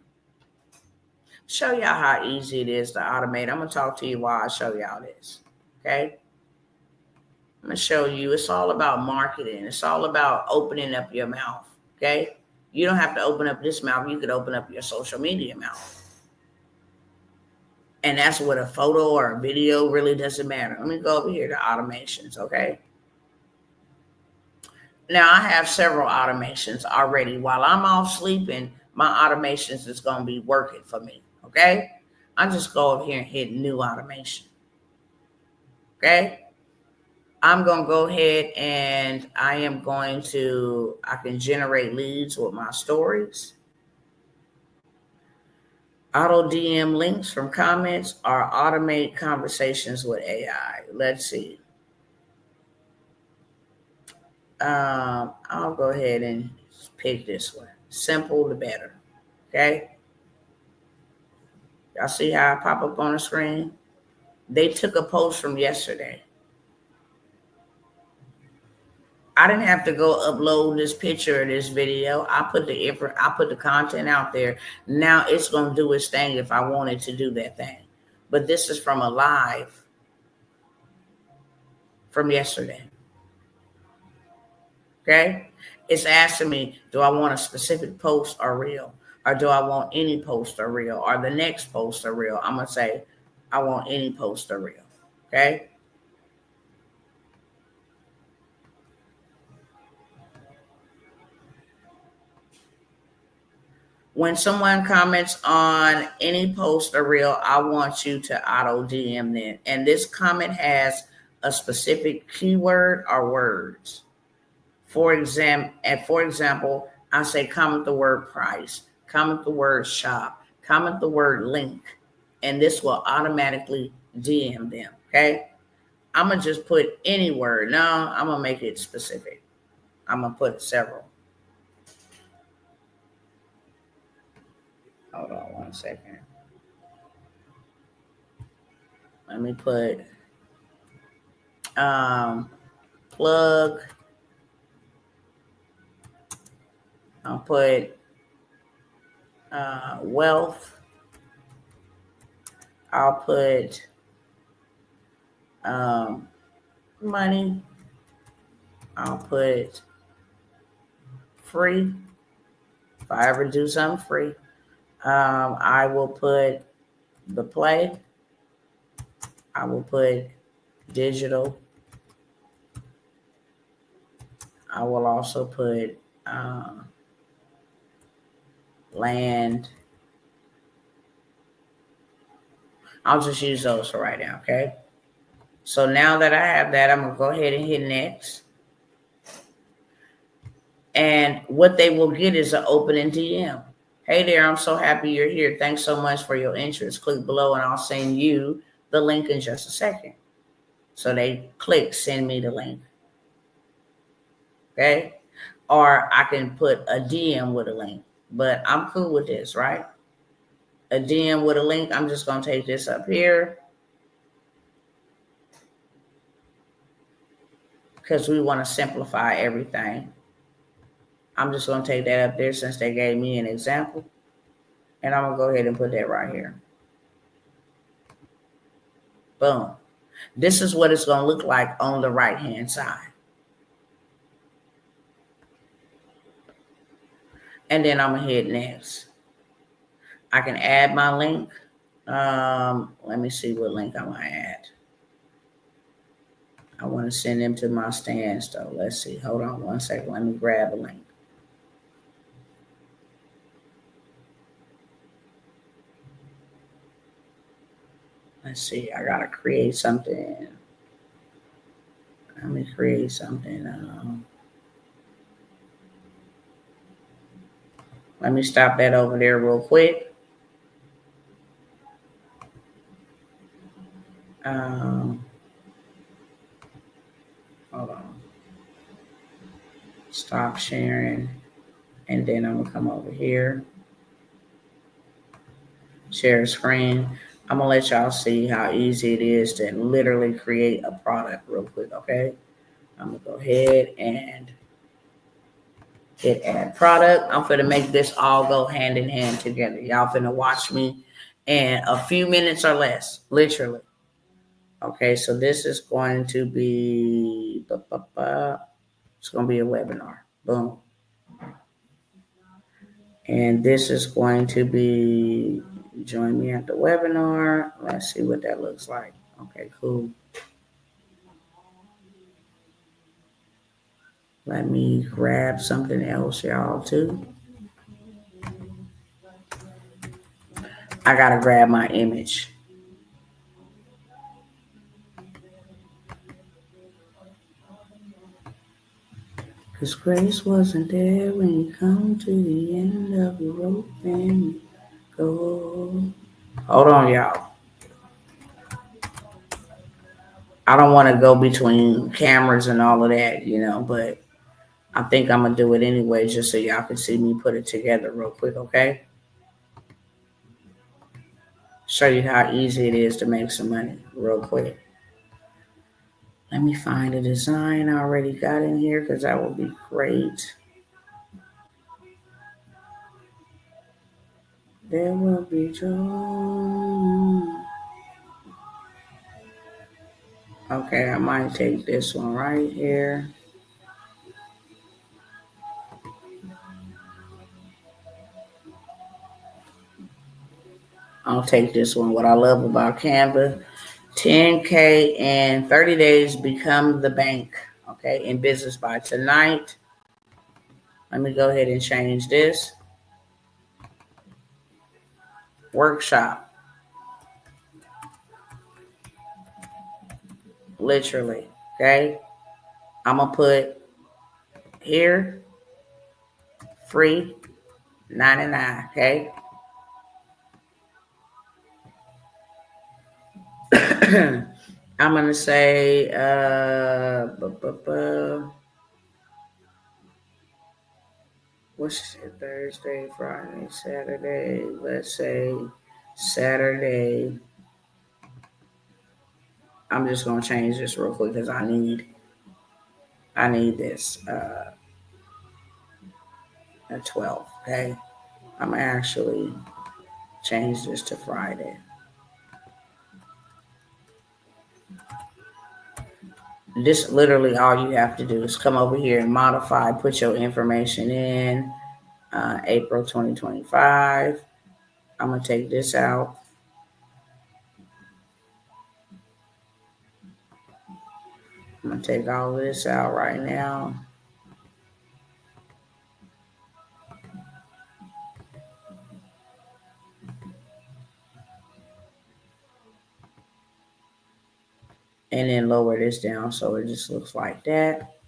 Show y'all how easy it is to automate. I'm gonna talk to you while I show y'all this. Okay. I'm gonna show you. It's all about marketing. It's all about opening up your mouth. Okay. You don't have to open up this mouth. You could open up your social media mouth. And that's what a photo or a video really doesn't matter. Let me go over here to automations, okay? Now, I have several automations already. While I'm off sleeping, my automations is going to be working for me, okay? I just go over here and hit new automation, okay? I'm going to go ahead and I can generate leads with my stories. Auto DM links from comments or automate conversations with AI. Let's see. I'll go ahead and pick this one. Simple the better. Okay. Y'all see how I pop up on the screen? They took a post from yesterday. I didn't have to go upload this picture or this video. I put the content out there. Now it's gonna do its thing if I wanted to do that thing. But this is from a live from yesterday. Okay? It's asking me, do I want a specific post or reel? Or do I want any post or reel? Or the next post or reel? I'm going to say, I want any post or reel. Okay? When someone comments on any post or reel, I want you to auto DM them. And this comment has a specific keyword or words. For example, I say comment the word price, comment the word shop, comment the word link, and this will automatically DM them, okay? I'm going to just put any word. No, I'm going to make it specific. I'm going to put several. Hold on 1 second. Let me put plug. I'll put wealth. I'll put money. I'll put free. If I ever do something free, I will put the play. I will put digital. I will also put land. I'll just use those for right now, okay? So now that I have that, I'm going to go ahead and hit next. And what they will get is an opening DM. Hey there, I'm so happy you're here. Thanks so much for your interest. Click below and I'll send you the link in just a second. So they click send me the link. Okay? Or I can put a DM with a link. But I'm cool with this, right? A DM with a link. I'm just going to take this up here. Because we want to simplify everything. I'm just going to take that up there since they gave me an example. And I'm going to go ahead and put that right here. Boom. This is what it's going to look like on the right-hand side. And then I'm going to hit next. I can add my link. Let me see what link I'm going to add. I want to send them to my stands, though. Let's see. Hold on 1 second. Let me grab a link. Let's see. I got to create something. Let me create something. Let me stop that over there real quick. Hold on. Stop sharing. And then I'm going to come over here. Share screen. I'm gonna let y'all see how easy it is to literally create a product real quick, okay? I'm gonna go ahead and hit add product. I'm gonna make this all go hand in hand together. Y'all finna watch me in a few minutes or less, literally. Okay, so this is going to be, it's going to be a webinar. Boom. And this is going to be, join me at the webinar. Let's see what that looks like. Okay, cool. Let me grab something else, y'all, too. I got to grab my image. Because grace wasn't there when you come to the end of the rope and go. Hold on, y'all. I don't want to go between cameras and all of that, but I think I'm going to do it anyway just so y'all can see me put it together real quick, okay? Show you how easy it is to make some money real quick. Let me find a design I already got in here because that would be great. There will be joy. Okay, I might take this one right here. I'll take this one. What I love about Canva, 10K in 30 days, become the bank, okay, in business by tonight. Let me go ahead and change this. Workshop. Literally, okay? I'm going to put here, free, 99, okay? I'm going to say, what's it, Thursday, Friday, Saturday? Let's say Saturday. I'm just going to change this real quick because I need this at 12, okay? I'm going to actually change this to Friday. This literally all you have to do is come over here and modify, put your information in, April 2025. I'm going to take this out. I'm going to take all of this out right now. And then lower this down so it just looks like that.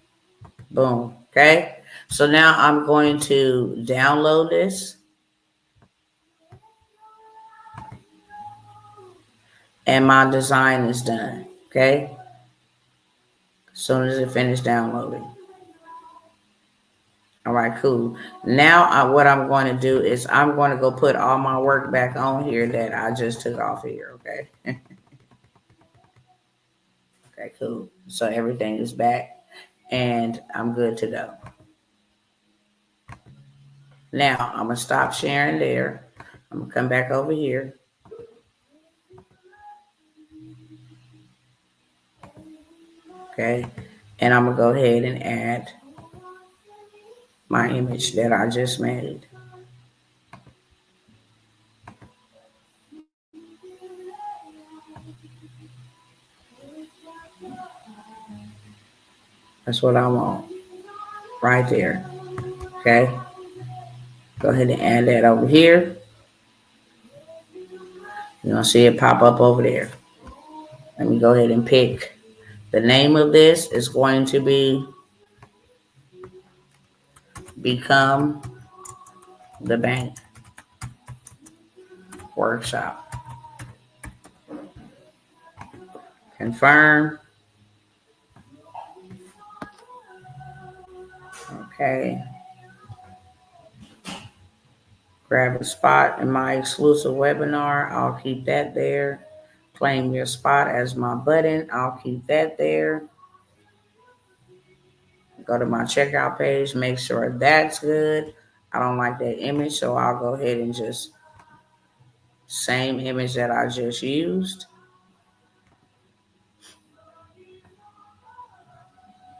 Boom. Okay. So now I'm going to download this. And my design is done. Okay. As soon as it finishes downloading. All right, cool. Now what I'm going to do is I'm going to go put all my work back on here that I just took off here. Okay. Okay, cool. So everything is back and I'm good to go. Now I'm going to stop sharing there. I'm going to come back over here. Okay. And I'm going to go ahead and add my image that I just made. That's what I want. Right there. Okay. Go ahead and add that over here. You're going to see it pop up over there. Let me go ahead and pick. The name of this is going to be Become the Bank Workshop. Confirm. Okay. Grab a spot in my exclusive webinar. I'll keep that there. Claim your spot as my button. I'll keep that there. Go to my checkout page. Make sure that's good. I don't like that image, so I'll go ahead and just same image that I just used.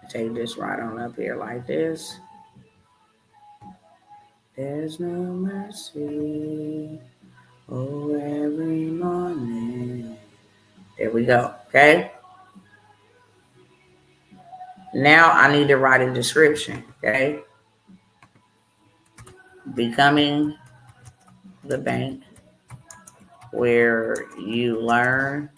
Take this right on up here like this. There's no mercy. Oh, every morning. There we go. Okay. Now I need to write a description. Okay. Becoming the bank where you learn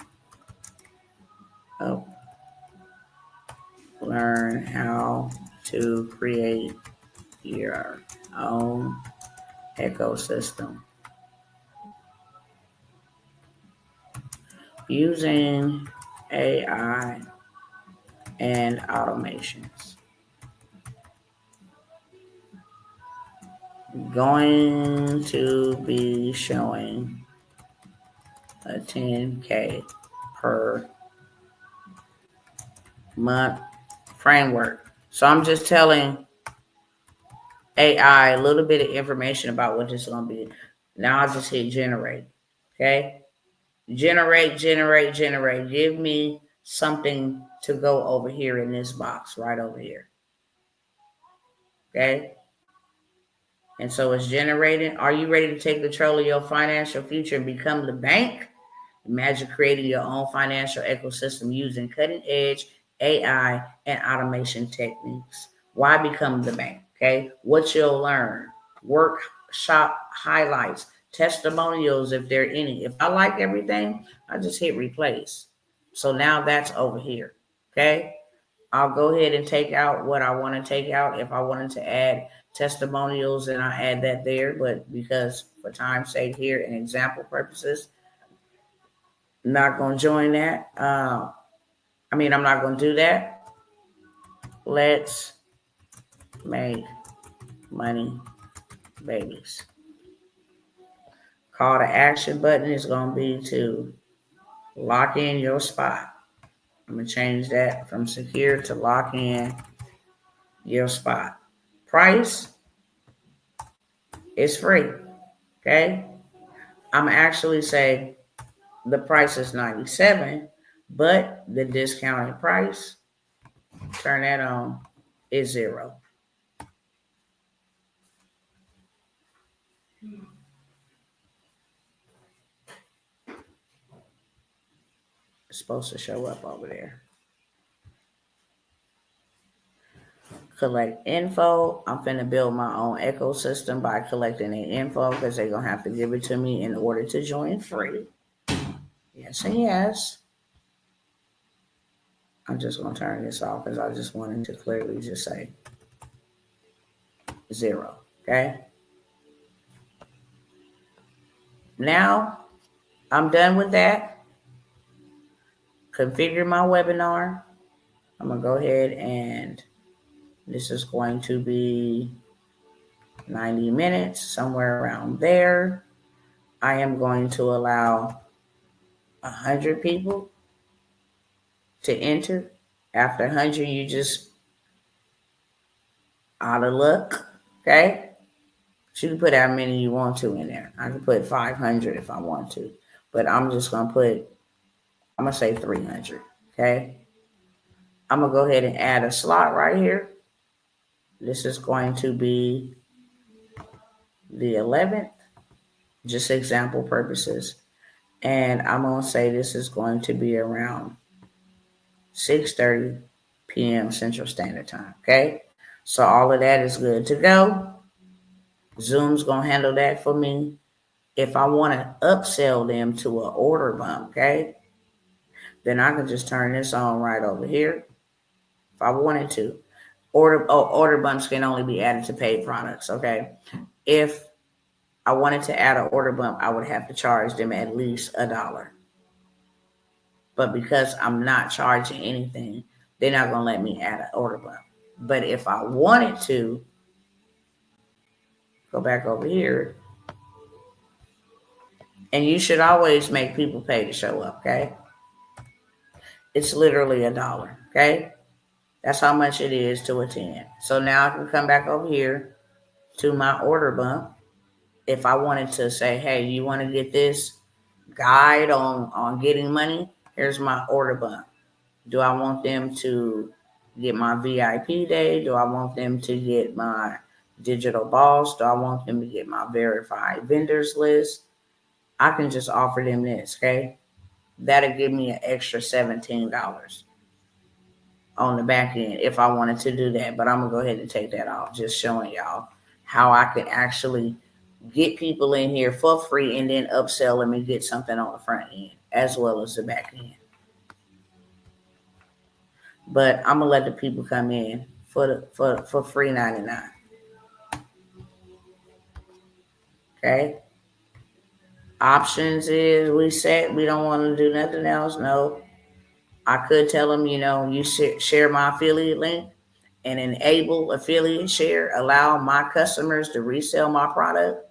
how to create your own ecosystem using AI and automations. Going to be showing a 10K per month framework. So I'm just telling AI a little bit of information about what this is going to be. Now I'll just hit generate. Okay. Generate. Give me something to go over here in this box right over here. Okay. And so it's generating. Are you ready to take control of your financial future and become the bank? Imagine creating your own financial ecosystem using cutting edge AI and automation techniques. Why become the bank? Okay. What you'll learn, workshop highlights, testimonials if there are any. If I like everything, I just hit replace. So now that's over here. Okay. I'll go ahead and take out what I want to take out. If I wanted to add testimonials, then I add that there. But because for time's sake here and example purposes, I'm not going to join that. I'm not going to do that. Let's make money, babies. Call to action button is going to be to lock in your spot. I'm going to change that from secure to lock in your spot. Price is free. Okay. I'm actually say the price is $97, but the discounted price, turn that on, is $0. It's supposed to show up over there. Collect info. I'm finna build my own ecosystem by collecting the info because they're going to have to give it to me in order to join free. Yes and yes. I'm just going to turn this off because I just wanted to clearly just say $0. Okay. Now I'm done with that. Configure my webinar. I'm going to go ahead and this is going to be 90 minutes, somewhere around there. I am going to allow 100 people to enter. After 100, you just out of luck, okay? So you can put how many you want to in there. I can put 500 if I want to, but I'm just going to say 300, okay? I'm going to go ahead and add a slot right here. This is going to be the 11th, just example purposes. And I'm going to say this is going to be around 6:30 p.m. Central Standard Time, okay? So all of that is good to go. Zoom's going to handle that for me. If I want to upsell them to an order bump, okay, then I can just turn this on right over here if I wanted to. Order bumps can only be added to paid products, okay? If I wanted to add an order bump, I would have to charge them at least $1. But because I'm not charging anything, they're not going to let me add an order bump. But if I wanted to, go back over here, And you should always make people pay to show up, okay? It's literally $1, okay? That's how much it is to attend. So now I can come back over here to my order bump. If I wanted to say, hey, you want to get this guide on getting money? Here's my order bump. Do I want them to get my VIP day? Do I want them to get my digital boss? Do I want them to get my verified vendors list? I can just offer them this, okay? That'll give me an extra $17 on the back end if I wanted to do that. But I'm going to go ahead and take that off, just showing y'all how I can actually get people in here for free and then upsell them and get something on the front end as well as the back end. But I'm gonna let the people come in for free 99. Okay. Options is we don't want to do nothing else. No. I could tell them, you share my affiliate link and enable affiliate share, allow my customers to resell my product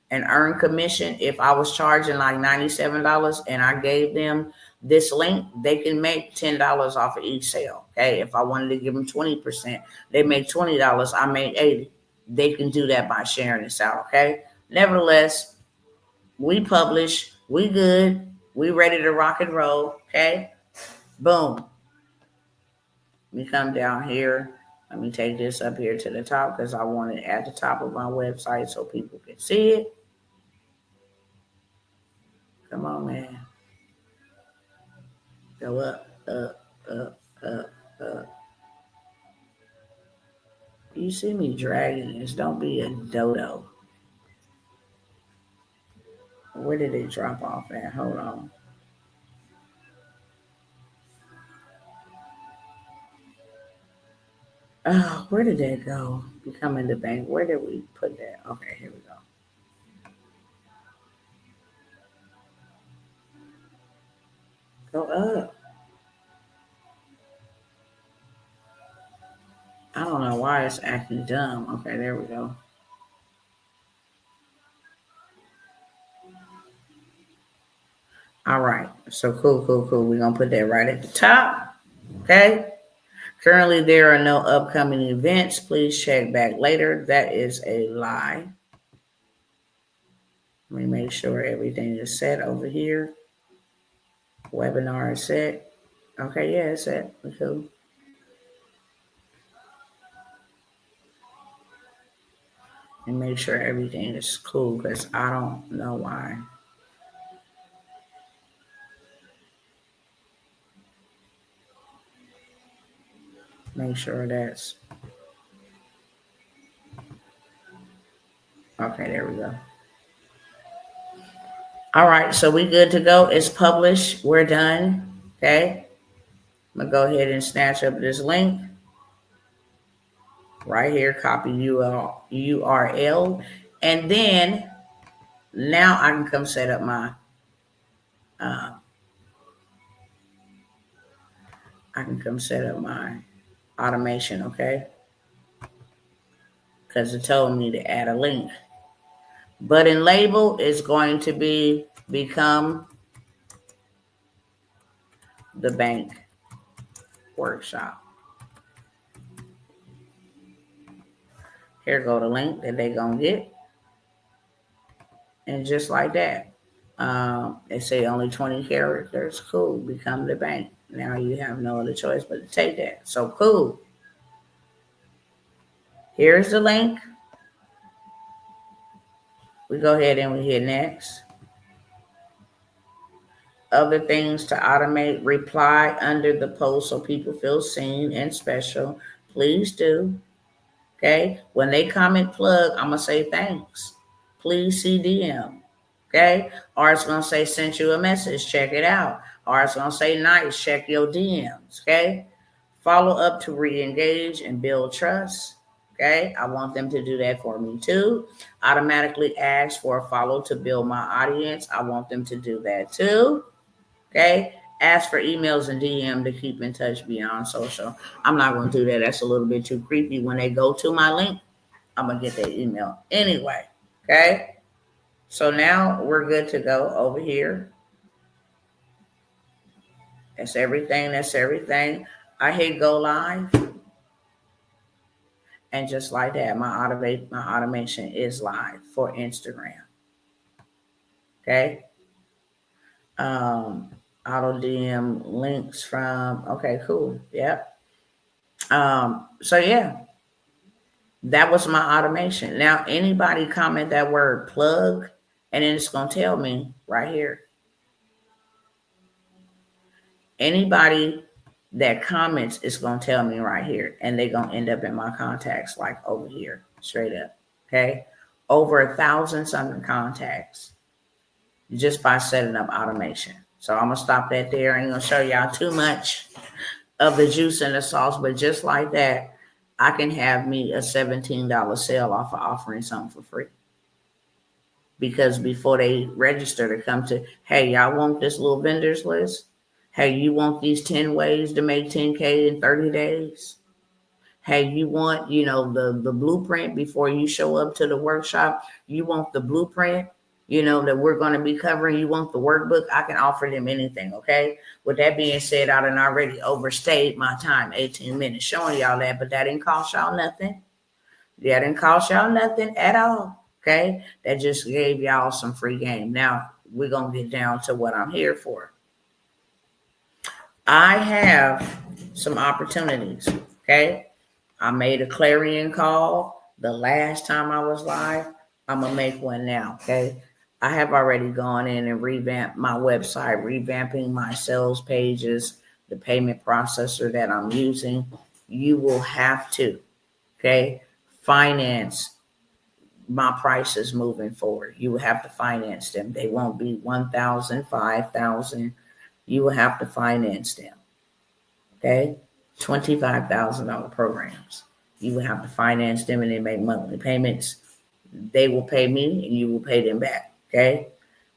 and earn commission. If I was charging like $97 and I gave them this link, they can make $10 off of each sale. Okay. If I wanted to give them 20%, they make $20. I make $80. They can do that by sharing this out. Okay. Nevertheless, we publish, we good, we ready to rock and roll. Okay. Boom. Let me come down here. Let me take this up here to the top because I want it at the top of my website so people can see it. Come on, man. Go up, up, up, up, up. You see me dragging this. Don't be a dodo. Where did it drop off at? Hold on. Oh, where did that go? Becoming the bank. Where did we put that? Okay, here we go. Go up. I don't know why it's acting dumb. Okay, there we go. All right. So cool. We're going to put that right at the top. Okay. Currently, there are no upcoming events. Please check back later. That is a lie. Let me make sure everything is set over here. Webinar is set. Okay, yeah, it's set. Cool. And make sure everything is cool because I don't know why. Make sure that's okay. There we go. All right, so we good to go. It's published. We're done. Okay. I'm gonna go ahead and snatch up this link right here. Copy URL, and then now I can come set up my. I can come set up my automation. Okay. Because it told me to add a link. But in label, it's going to become the bank workshop. Here go the link that they gonna get. And just like that, they say only 20 characters. Cool, become the bank. Now you have no other choice but to take that. So cool. Here's the link. We go ahead and we hit next. Other things to automate, reply under the post so people feel seen and special. Please do. Okay. When they comment plug, I'm going to say thanks. Please see DM. Okay. Or it's going to say sent you a message. Check it out. Or it's going to say nice. Check your DMs. Okay. Follow up to re-engage and build trust. Okay. I want them to do that for me too. Automatically ask for a follow to build my audience. I want them to do that too. Okay. Ask for emails and DM to keep in touch beyond social. I'm not going to do that. That's a little bit too creepy. When they go to my link, I'm going to get their email anyway. Okay. So now we're good to go over here. That's everything. That's everything. I hit go live. And just like that, my automation is live for Instagram. Okay. Auto DM links from, okay, cool. Yep. So yeah, that was my automation. Now, anybody comment that word plug, and then it's going to tell me right here. Anybody that comments is going to tell me right here, and they're going to end up in my contacts like over here, straight up. Okay. Over 1,000 something contacts just by setting up automation. So I'm going to stop that there. I ain't going to show y'all too much of the juice and the sauce, but just like that, I can have me a $17 sale off of offering something for free. Because before they register to come to, hey, y'all want this little vendors list? Hey, you want these 10 ways to make 10K in 30 days? Hey, you want, the blueprint before you show up to the workshop? You want the blueprint, that we're going to be covering? You want the workbook? I can offer them anything, okay? With that being said, I done already overstayed my time, 18 minutes, showing y'all that, but that didn't cost y'all nothing. That didn't cost y'all nothing at all, okay? That just gave y'all some free game. Now, we're going to get down to what I'm here for. I have some opportunities, okay? I made a clarion call the last time I was live. I'm going to make one now, okay? I have already gone in and revamped my website, revamping my sales pages, the payment processor that I'm using. You will have to, okay, finance my prices moving forward. You will have to finance them. They won't be $1,000, $5,000. You will have to finance them. Okay, $25,000 programs. You will have to finance them and they make monthly payments. They will pay me and you will pay them back. Okay,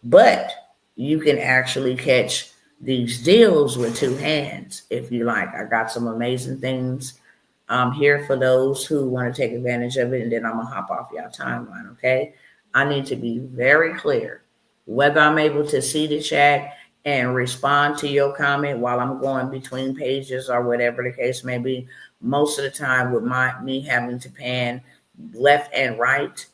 but you can actually catch these deals with two hands if you like. I got some amazing things here for those who want to take advantage of it, and then I'm gonna hop off y'all timeline. Okay, I need to be very clear whether I'm able to see the chat and respond to your comment while I'm going between pages or whatever the case may be. Most of the time with me having to pan left and right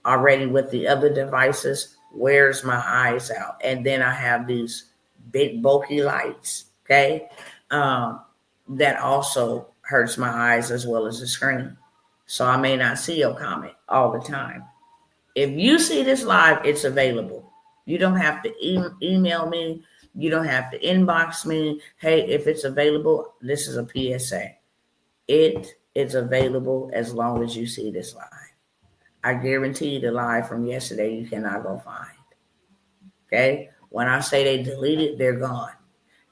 already with the other devices, wears my eyes out. And then I have these big bulky lights, okay, that also hurts my eyes as well as the screen. So I may not see your comment all the time. If you see this live, it's available. You don't have to email me. You don't have to inbox me. Hey, if it's available, this is a PSA. It is available as long as you see this live. I guarantee you the live from yesterday you cannot go find. Okay? When I say they deleted, they're gone.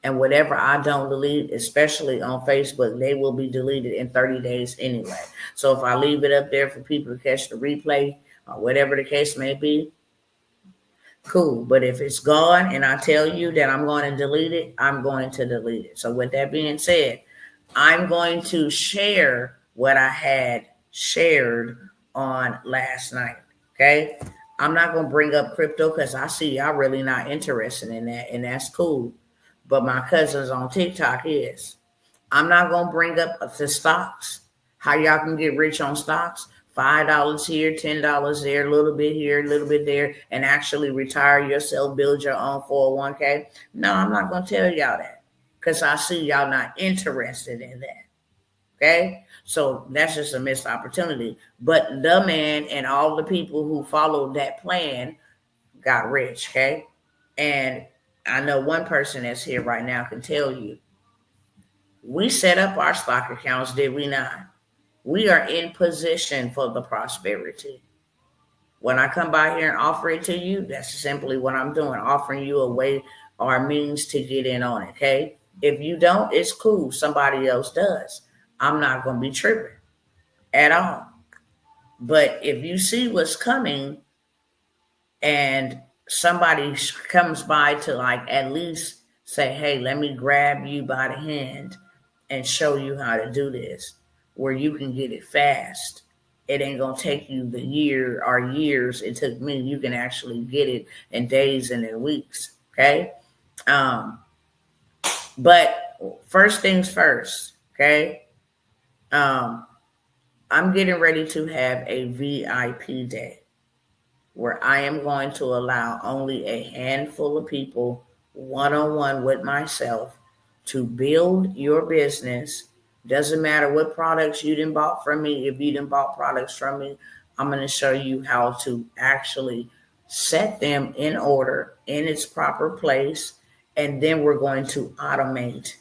And whatever I don't delete, especially on Facebook, they will be deleted in 30 days anyway. So if I leave it up there for people to catch the replay or whatever the case may be, cool. But if it's gone and I tell you that I'm going to delete it, I'm going to delete it. So with that being said, I'm going to share what I had shared on last night. Okay. I'm not going to bring up crypto because I see y'all really not interested in that, and that's cool. But my cousins on TikTok is. I'm not going to bring up the stocks, how y'all can get rich on stocks. $5 here, $10 there, a little bit here, a little bit there, and actually retire yourself, build your own 401k. No, I'm not going to tell y'all that because I see y'all not interested in that. Okay? So that's just a missed opportunity. But the man and all the people who followed that plan got rich. Okay? And I know one person that's here right now can tell you, we set up our stock accounts, did we not? We are in position for the prosperity. When I come by here and offer it to you, that's simply what I'm doing, offering you a way or a means to get in on it, okay? If you don't, it's cool. Somebody else does. I'm not going to be tripping at all. But if you see what's coming and somebody comes by to like at least say, hey, let me grab you by the hand and show you how to do this, where you can get it fast, it ain't gonna take you the year or years it took me. You can actually get it in days and in weeks. Okay. Um, but first things first, okay. Um, I'm getting ready to have a VIP day where I am going to allow only a handful of people one-on-one with myself to build your business. Doesn't matter what products you done bought from me. If you done bought products from me, I'm going to show you how to actually set them in order in its proper place. And then we're going to automate.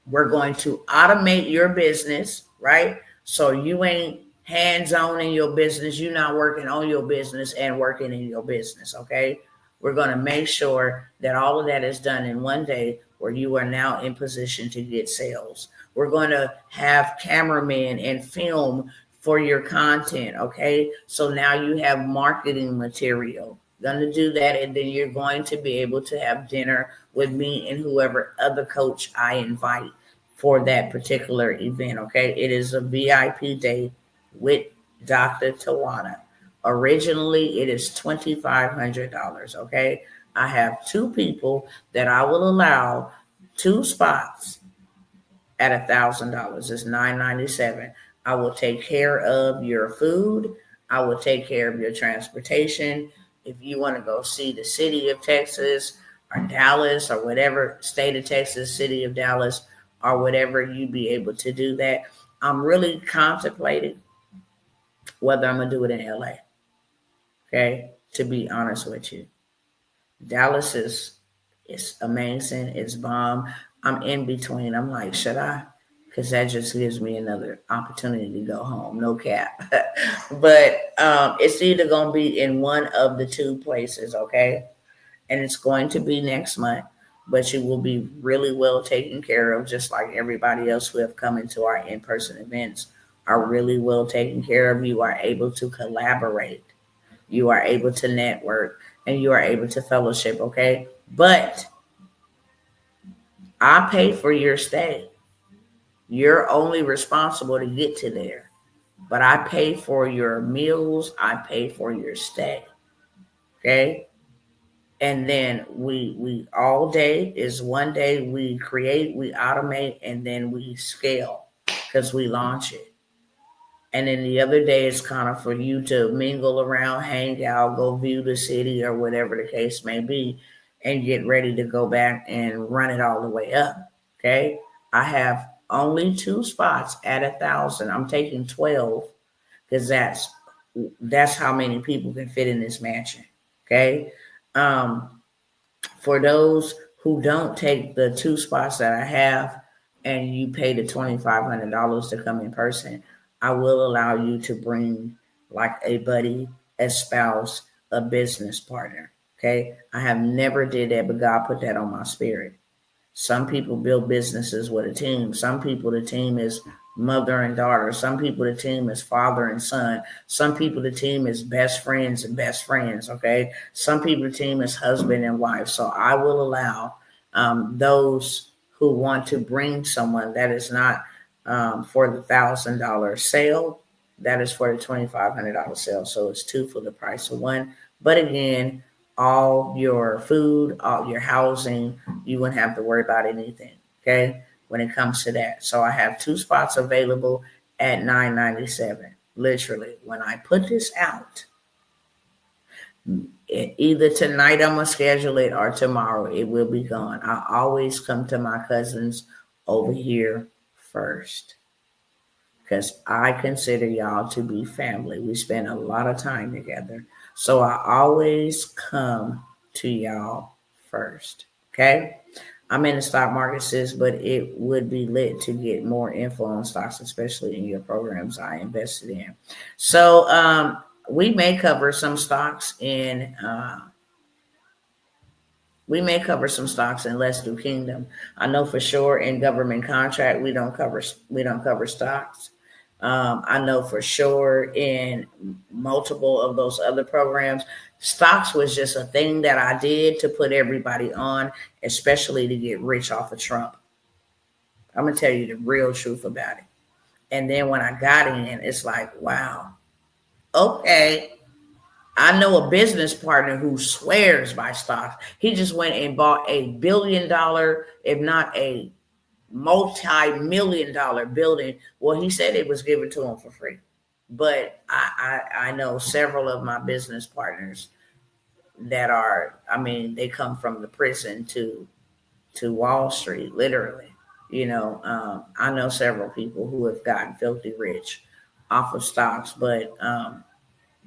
We're going to automate your business, right? So you ain't hands on in your business. You're not working on your business and working in your business, okay? We're going to make sure that all of that is done in one day where you are now in position to get sales. We're going to have cameramen and film for your content, okay? So now you have marketing material. Going to do that, and then you're going to be able to have dinner with me and whoever other coach I invite for that particular event, okay? It is a VIP day with Dr. Tawana. Originally, it is $2,500, okay? I have two people that I will allow, two spots at $1,000. It's $997. I will take care of your food. I will take care of your transportation. If you want to go see the city of Texas or Dallas or whatever, state of Texas, city of Dallas, or whatever, you be able to do that. I'm really contemplating whether I'm going to do it in LA. Okay. To be honest with you, Dallas is amazing. It's bomb. I'm in between. I'm like, should I? Because that just gives me another opportunity to go home. No cap. But it's either going to be in one of the two places. Okay. And it's going to be next month, but you will be really well taken care of, just like everybody else who have come into our in-person events are really well taken care of. You are able to collaborate, you are able to network, and you are able to fellowship, okay? But I pay for your stay. You're only responsible to get to there, but I pay for your meals, I pay for your stay, okay? And then we all day is one day we create, we automate, and then we scale because we launch it. And then the other day is kind of for you to mingle around, hang out, go view the city or whatever the case may be, and get ready to go back and run it all the way up. Okay. I have only two spots at 1,000. I'm taking 12 because that's how many people can fit in this mansion. Okay. For those who don't take the two spots that I have and you pay the $2,500 to come in person, I will allow you to bring like a buddy, a spouse, a business partner. Okay. I have never did that, but God put that on my spirit. Some people build businesses with a team. Some people, the team is mother and daughter. Some people, the team is father and son. Some people, the team is best friends and best friends. Okay. Some people, the team is husband and wife. So I will allow those who want to bring someone that is not for the $1,000 sale. That is for the $2,500 sale. So it's two for the price of one. But again, all your food, all your housing, you wouldn't have to worry about anything, okay, when it comes to that. So I have two spots available at $997. Literally, when I put this out, either tonight I'm going to schedule it or tomorrow it will be gone. I always come to my cousins over here first because I consider y'all to be family. We spend a lot of time together. So I always come to y'all first. Okay. I'm in the stock market, sis, but it would be lit to get more info on stocks, especially in your programs I invested in. So we may cover some stocks in Let's Do Kingdom. I know for sure in government contract we don't cover stocks. I know for sure in multiple of those other programs, stocks was just a thing that I did to put everybody on, especially to get rich off of Trump. I'm going to tell you the real truth about it. And then when I got in, it's like, wow, okay. I know a business partner who swears by stocks. He just went and bought $1 billion, if not a multi-million-dollar building. Well, he said it was given to him for free. But I know several of my business partners that are, I mean, they come from the prison to Wall Street, literally. I know several people who have gotten filthy rich off of stocks, but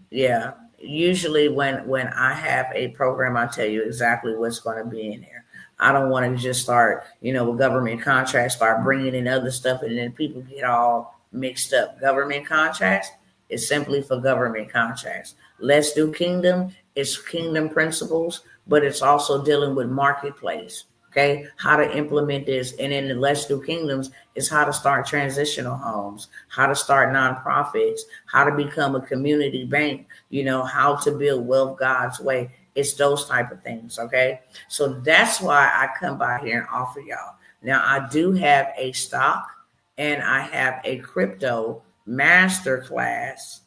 yeah, usually when I have a program, I tell you exactly what's going to be in there. I don't want to just start, with government contracts, start bringing in other stuff, and then people get all mixed up. Government contracts is simply for government contracts. Let's Do Kingdom is kingdom principles, but it's also dealing with marketplace. Okay, how to implement this, and in the Let's Do Kingdoms is how to start transitional homes, how to start nonprofits, how to become a community bank, how to build wealth God's way. It's those type of things. Okay, so that's why I come by here and offer y'all. Now I do have a stock and I have a crypto masterclass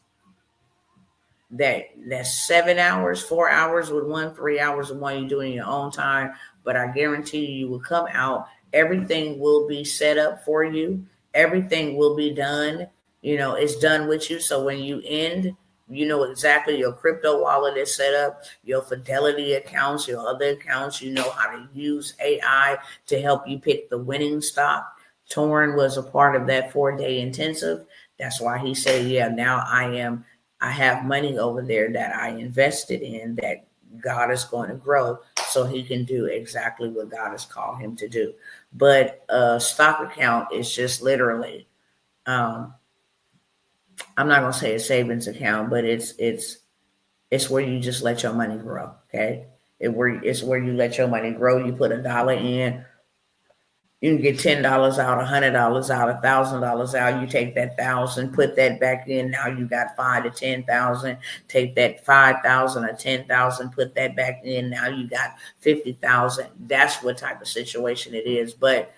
that's 7 hours, 4 hours with one, 3 hours with one. You do in your own time, but I guarantee you will come out. Everything will be set up for you. Everything will be done. It's done with you. So when you end, you know exactly your crypto wallet is set up, your Fidelity accounts, your other accounts. You know how to use AI to help you pick the winning stock. Torrin was a part of that 4-day intensive. That's why he said, yeah, now I have money over there that I invested in that God is going to grow so he can do exactly what God has called him to do. But a stock account is just literally, I'm not going to say a savings account, but it's where you just let your money grow. Okay. It's where you let your money grow. You put $1 in, you can get $10 out, $100 out, $1,000 out. You take that 1,000, put that back in. Now you got 5 to 10,000. Take that 5,000 or 10,000, put that back in. Now you got 50,000. That's what type of situation it is. But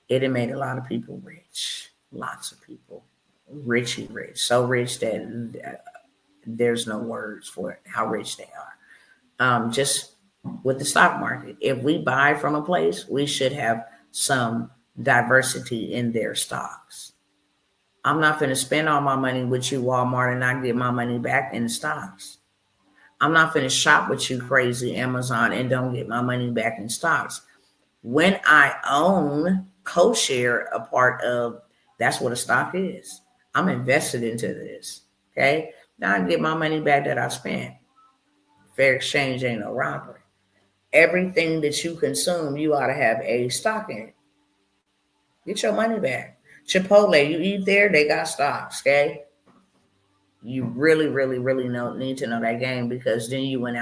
it made a lot of people rich. Lots of people, richy rich, so rich that there's no words for it. How rich they are. Just with the stock market. If we buy from a place, we should have some diversity in their stocks. I'm not going to spend all my money with you, Walmart, and not get my money back in the stocks. I'm not going to shop with you, crazy Amazon, and don't get my money back in stocks. When I own, co-share a part of, that's what a stock is. I'm invested into this. Okay. Now I get my money back that I spent. Fair exchange ain't no robbery. Everything that you consume, you ought to have a stock in it. Get your money back. Chipotle, you eat there, they got stocks, okay? You really, really, really need to know that game, because then you wouldn't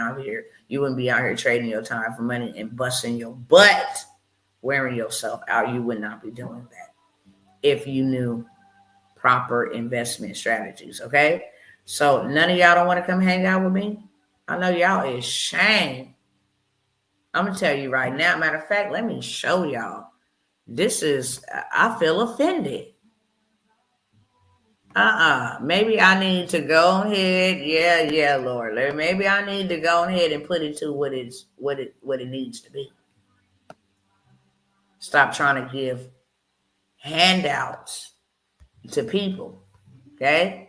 be out here trading your time for money and busting your butt, wearing yourself out. You would not be doing that if you knew proper investment strategies, okay? So none of y'all don't want to come hang out with me? I know y'all is shame. I'm going to tell you right now. Matter of fact, let me show y'all. I feel offended. Maybe I need to go ahead. Yeah, Lord. Maybe I need to go ahead and put it to what it needs to be. Stop trying to give handouts to people. Okay?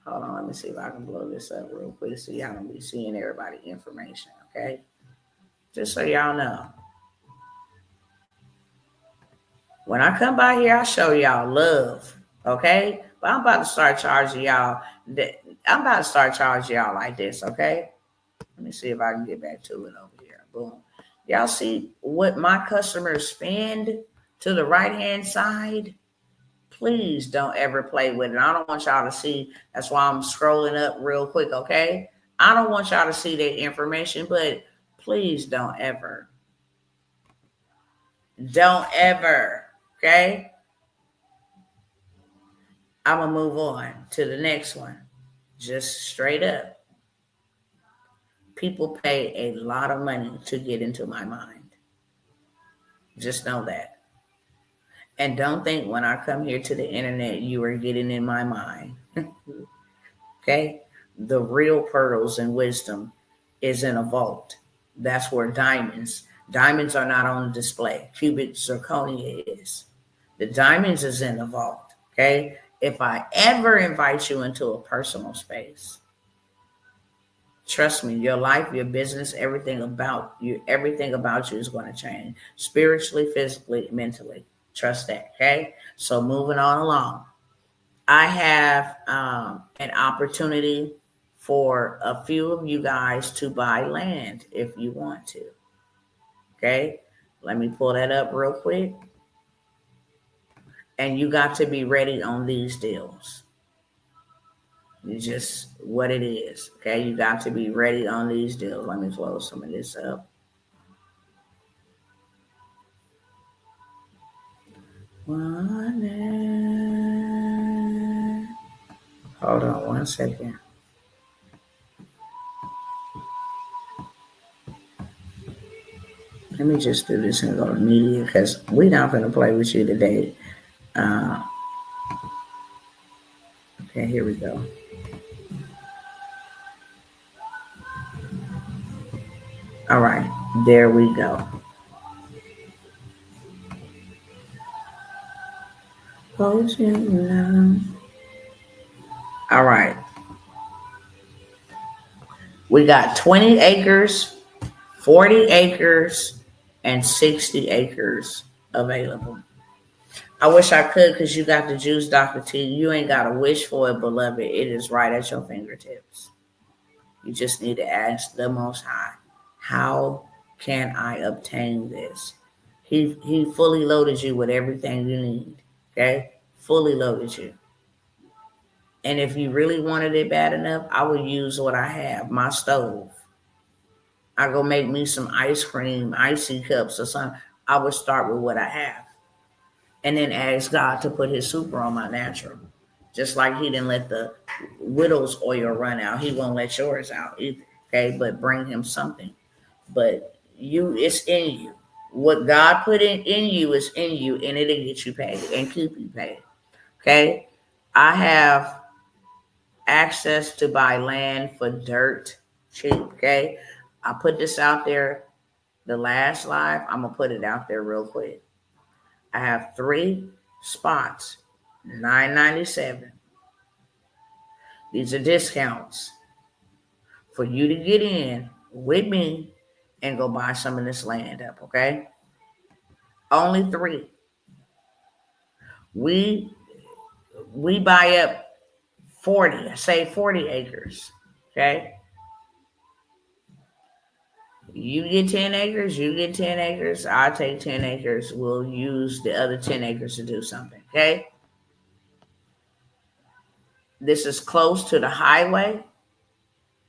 Hold on, let me see if I can blow this up real quick so y'all don't be seeing everybody's information, okay? Just so y'all know. When I come by here, I show y'all love, okay? But I'm about to start charging y'all. I'm about to start charging y'all like this, okay? Let me see if I can get back to it over here. Boom. Y'all see what my customers spend to the right-hand side? Please don't ever play with it. I don't want y'all to see. That's why I'm scrolling up real quick, okay? I don't want y'all to see that information, but please don't ever. Don't ever, okay? I'm going to move on to the next one. Just straight up. People pay a lot of money to get into my mind. Just know that. And don't think when I come here to the internet, you are getting in my mind. Okay? The real pearls and wisdom is in a vault. That's where diamonds are not on display. Cubic zirconia is. The diamonds is in the vault. Okay? If I ever invite you into a personal space, trust me, your life, your business, everything about you is going to change. Spiritually, physically, mentally. Trust that. Okay? So moving on along. I have an opportunity for a few of you guys to buy land if you want to. Okay? Let me pull that up real quick. And you got to be ready on these deals. You just what it is. Okay? You got to be ready on these deals. Let me close some of this up. Hold on 1 second. Let me just do this and go to media because we're not going to play with you today. Okay, here we go. All right, there we go. All right. We got 20 acres, 40 acres, and 60 acres available. I wish I could because you got the juice, Dr. T. You ain't got to wish for it, beloved. It is right at your fingertips. You just need to ask the Most High, how can I obtain this? He fully loaded you with everything you need. Okay? Fully loaded you. And if you really wanted it bad enough, I would use what I have, my stove. I go make me some ice cream, icy cups or something. I would start with what I have. And then ask God to put his super on my natural. Just like he didn't let the widow's oil run out. He won't let yours out either. Okay, but bring him something. But it's in you. What God put in you is in you, and it'll get you paid and keep you paid. Okay? I have access to buy land for dirt cheap. Okay? I put this out there the last live. I'm going to put it out there real quick. I have 3 spots, $9.97. These are discounts for you to get in with me and go buy some of this land up, okay? Only 3. We buy up 40 acres, okay? You get 10 acres, you get 10 acres, I'll take 10 acres. We'll use the other 10 acres to do something, okay? This is close to the highway.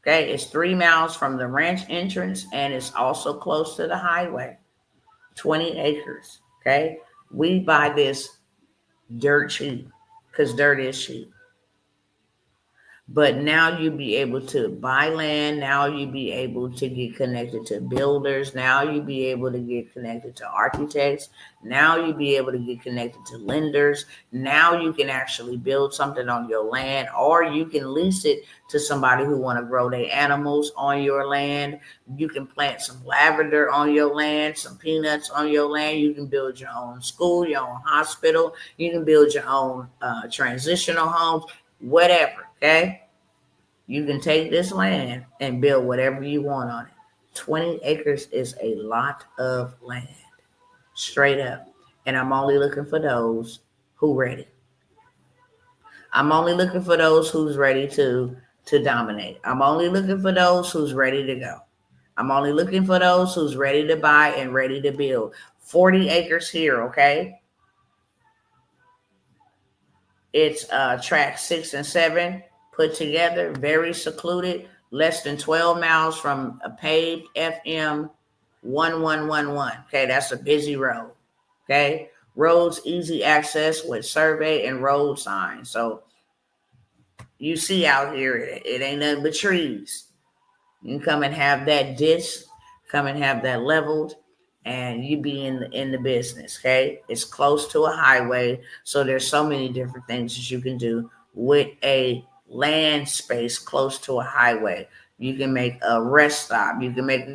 Okay, it's 3 miles from the ranch entrance, and it's also close to the highway. 20 acres. Okay, we buy this dirt cheap because dirt is cheap. But now you'll be able to buy land. Now you'll be able to get connected to builders. Now you'll be able to get connected to architects. Now you'll be able to get connected to lenders. Now you can actually build something on your land, or you can lease it to somebody who want to grow their animals on your land. You can plant some lavender on your land, some peanuts on your land. You can build your own school, your own hospital. You can build your own transitional homes, whatever. Okay, you can take this land and build whatever you want on it. 20 acres is a lot of land, straight up. And I'm only looking for those who ready. I'm only looking for those who's ready to dominate. I'm only looking for those who's ready to go. I'm only looking for those who's ready to buy and ready to build. 40 acres here, okay? It's track 6 and 7 put together, very secluded, less than 12 miles from a paved FM 1111. Okay, that's a busy road. Okay, roads easy access with survey and road signs. So you see out here, it ain't nothing but trees. You can come and have that disc, come and have that leveled, and you be in the business. Okay, it's close to a highway, so there's so many different things that you can do with a land space close to a highway. You can make a rest stop, you can make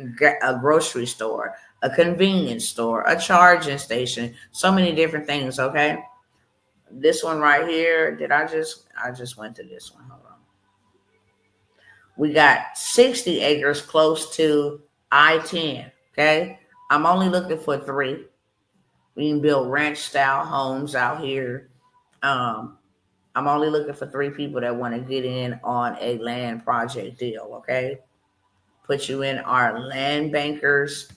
a grocery store, a convenience store, a charging station, so many different things. Okay, this one right here, I just went to this one. Hold on. We got 60 acres close to I-10. Okay, I'm only looking for 3. We can build ranch style homes out here. um I'm only looking for 3 people that want to get in on a land project deal. Okay, put you in our land bankers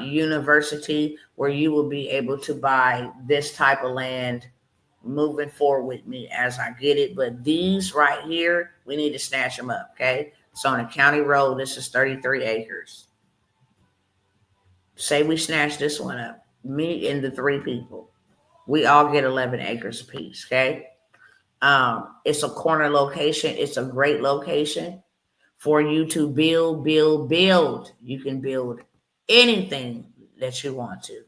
university, where you will be able to buy this type of land moving forward with me as I get it. But these right here, we need to snatch them up. Okay, it's on a county road. This is 33 acres. Say we snatch this one up, me and the 3 people, we all get 11 acres apiece. Okay, it's a corner location. It's a great location for you to build. You can build anything that you want to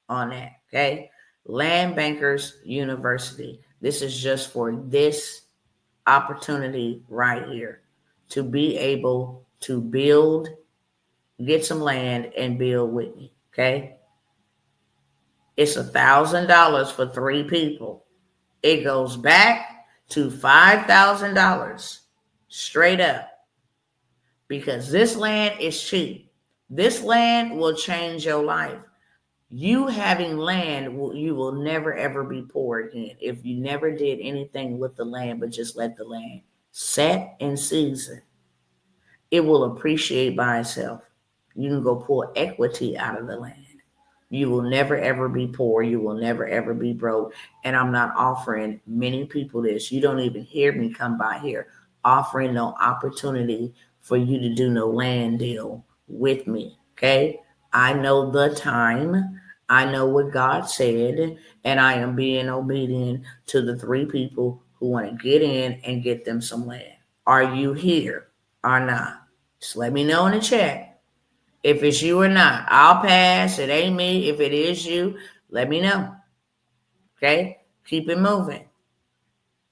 on that. Okay, Land Bankers University. This is just for this opportunity right here, to be able to build, get some land and build with me. Okay, it's $1,000 for 3 people. It goes back to $5,000 straight up, because this land is cheap. This land will change your life. You having land, you will never ever be poor again if you never did anything with the land but just let the land set and season. It will appreciate by itself. You can go pull equity out of the land. You will never ever be poor. You will never ever be broke. And I'm not offering many people this. You don't even hear me come by here offering no opportunity for you to do no land deal with me. Okay, I know the time. I know what God said, and I am being obedient to the 3 people who want to get in and get them some land. Are you here or not? Just let me know in the chat if it's you or not. I'll pass. It ain't me. If it is you, let me know. Okay? Keep it moving.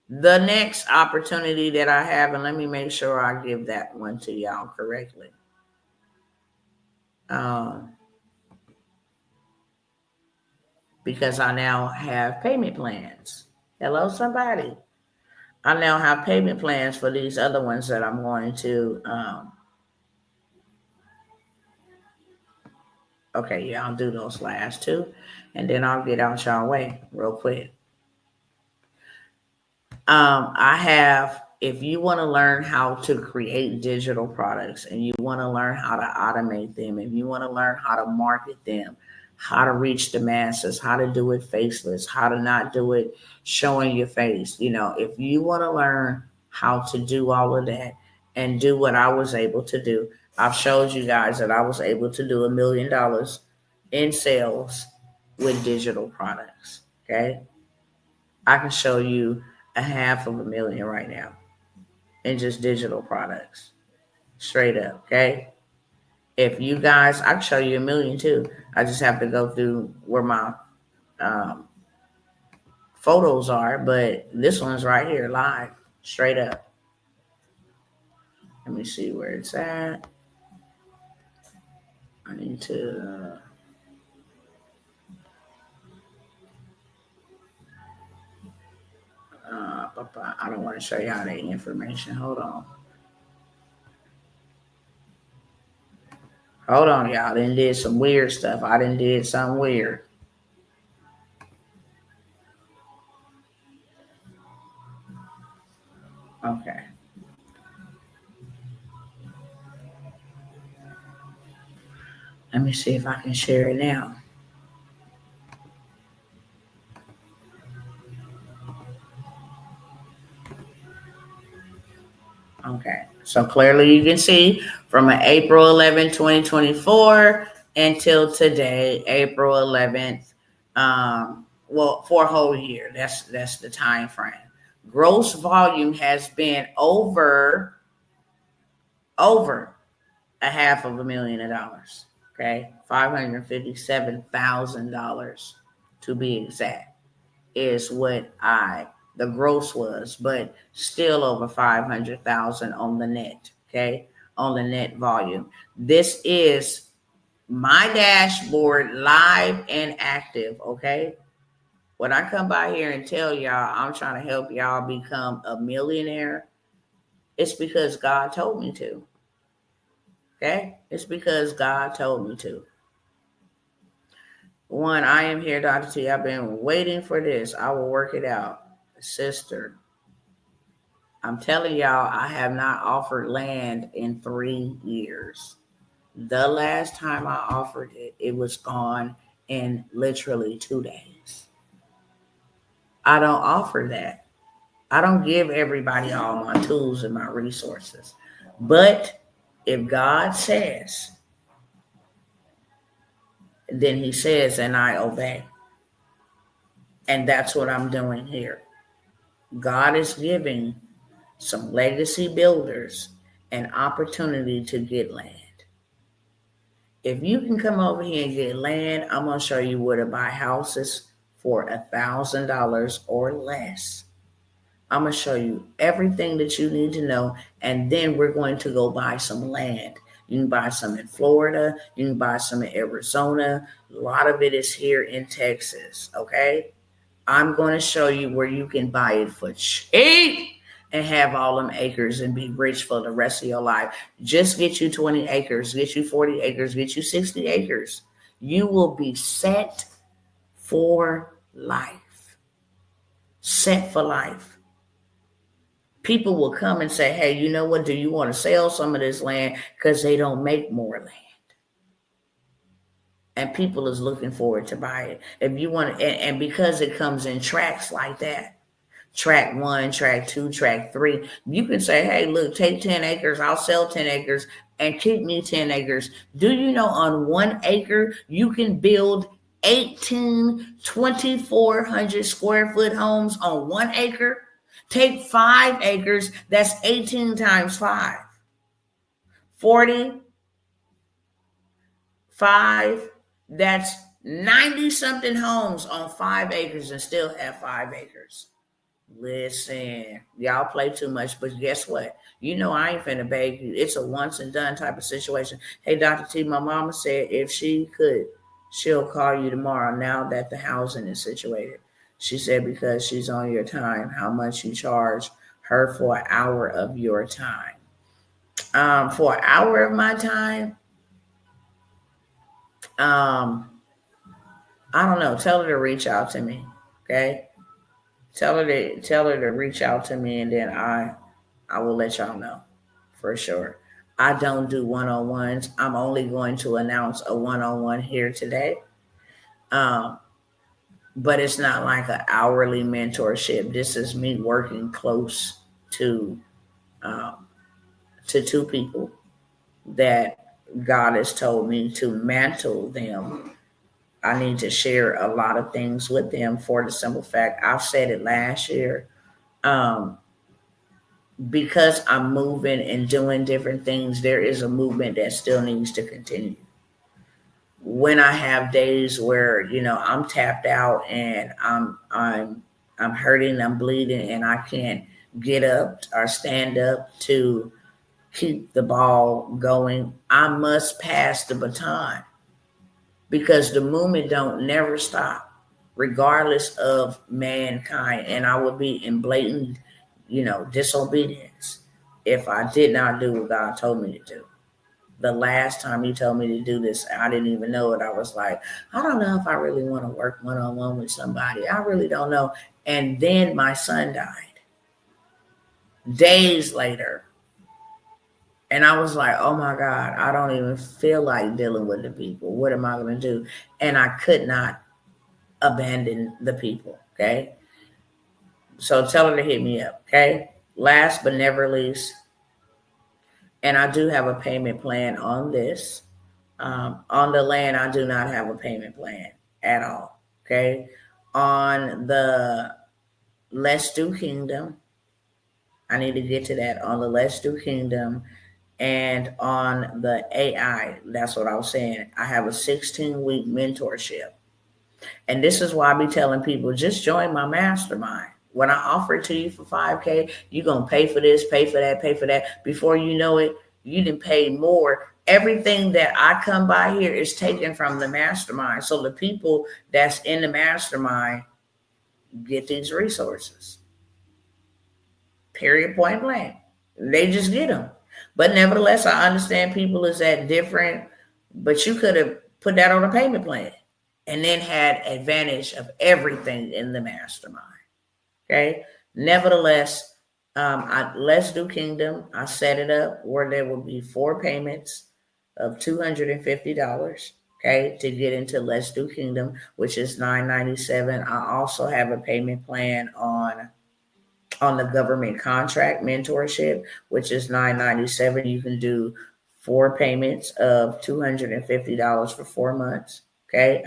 The next opportunity that I have, and let me make sure I give that one to y'all correctly. Because I now have payment plans. Hello, somebody. I now have payment plans for these other ones that I'm going to. Okay, yeah, I'll do those last 2, and then I'll get out y'all way real quick. I have, if you want to learn how to create digital products and you want to learn how to automate them, if you want to learn how to market them, how to reach the masses, how to do it faceless, how to not do it showing your face. If you want to learn how to do all of that and do what I was able to do, I've showed you guys that I was able to do $1 million in sales with digital products. Okay. I can show you $500,000 right now in just digital products. Straight up. Okay. If you guys, I can show you $1 million too. I just have to go through where my photos are, but this one's right here live, straight up. Let me see where it's at. I need to. I don't want to show y'all that information. Hold on, y'all. I done did some weird stuff. I done did something weird. Okay. Let me see if I can share it now. Okay, so clearly you can see from April 11, 2024 until today, April 11th, for a whole year. That's the time frame. Gross volume has been over $500,000. Okay, $557,000 to be exact is what the gross was, but still over 500,000 on the net. Okay, on the net volume. This is my dashboard, live and active. Okay, when I come by here and tell y'all I'm trying to help y'all become a millionaire, it's because God told me to. Okay, it's because God told me to. One, I am here, Dr. T. I've been waiting for this. I will work it out. Sister, I'm telling y'all, I have not offered land in 3 years. The last time I offered it, it was gone in literally 2 days. I don't offer that. I don't give everybody all my tools and my resources. But if God says, then he says, and I obey. And that's what I'm doing here. God is giving some legacy builders an opportunity to get land. If you can come over here and get land, I'm going to show you where to buy houses for $1,000 or less. I'm going to show you everything that you need to know, and then we're going to go buy some land. You can buy some in Florida. You can buy some in Arizona. A lot of it is here in Texas, okay? I'm going to show you where you can buy it for cheap and have all them acres and be rich for the rest of your life. Just get you 20 acres, get you 40 acres, get you 60 acres. You will be set for life. Set for life. People will come and say, hey, you know what? Do you want to sell some of this land? Because they don't make more land. And people is looking forward to buy it. If you want, and because it comes in tracks like that, track 1, track 2, track 3, you can say, hey, look, take 10 acres, I'll sell 10 acres and keep me 10 acres. Do you know on 1 acre, you can build 2,400 square foot homes on 1 acre? Take 5 acres, that's 18 times 5. 45, that's 90 something homes on 5 acres and still have 5 acres. Listen, y'all play too much, but guess what? You know I ain't finna beg you. It's a once and done type of situation. Hey, Dr. T, my mama said if she could, she'll call you tomorrow now that the housing is situated. She said because she's on your time, how much you charge her for an hour of your time. For an hour of my time, I don't know. Tell her to reach out to me, okay? Tell her to reach out to me, and then I will let y'all know for sure. I don't do one-on-ones. I'm only going to announce a one-on-one here today. But it's not like an hourly mentorship. This is me working close to 2 people that God has told me to mantle them. I need to share a lot of things with them for the simple fact, I've said it last year, because I'm moving and doing different things, there is a movement that still needs to continue. When I have days where, I'm tapped out and I'm hurting, I'm bleeding, and I can't get up or stand up to keep the ball going, I must pass the baton. Because the movement don't never stop, regardless of mankind. And I would be in blatant, disobedience if I did not do what God told me to do. The last time he told me to do this, I didn't even know it. I was like, I don't know if I really want to work one-on-one with somebody. I really don't know. And then my son died days later. And I was like, oh my God, I don't even feel like dealing with the people. What am I going to do? And I could not abandon the people, okay? So tell her to hit me up, okay? Last but never least, and I do have a payment plan on this. On the land, I do not have a payment plan at all, okay? On the Let's Do Kingdom, I need to get to that. On the Let's Do Kingdom, And on the AI, that's what I was saying. I have a 16-week mentorship. And this is why I be telling people, just join my mastermind. When I offer it to you for 5K, you're going to pay for this, pay for that, pay for that. Before you know it, you didn't pay more. Everything that I come by here is taken from the mastermind. So the people that's in the mastermind get these resources. Period, point blank. They just get them. But nevertheless, I understand people is at different, but you could have put that on a payment plan and then had advantage of everything in the mastermind. Okay. Nevertheless, Let's Do Kingdom, I set it up where there will be 4 payments of $250. Okay, to get into Let's Do Kingdom, which is $997. I also have a payment plan on the government contract mentorship, which is $997. You can do 4 payments of $250 for 4 months. Okay.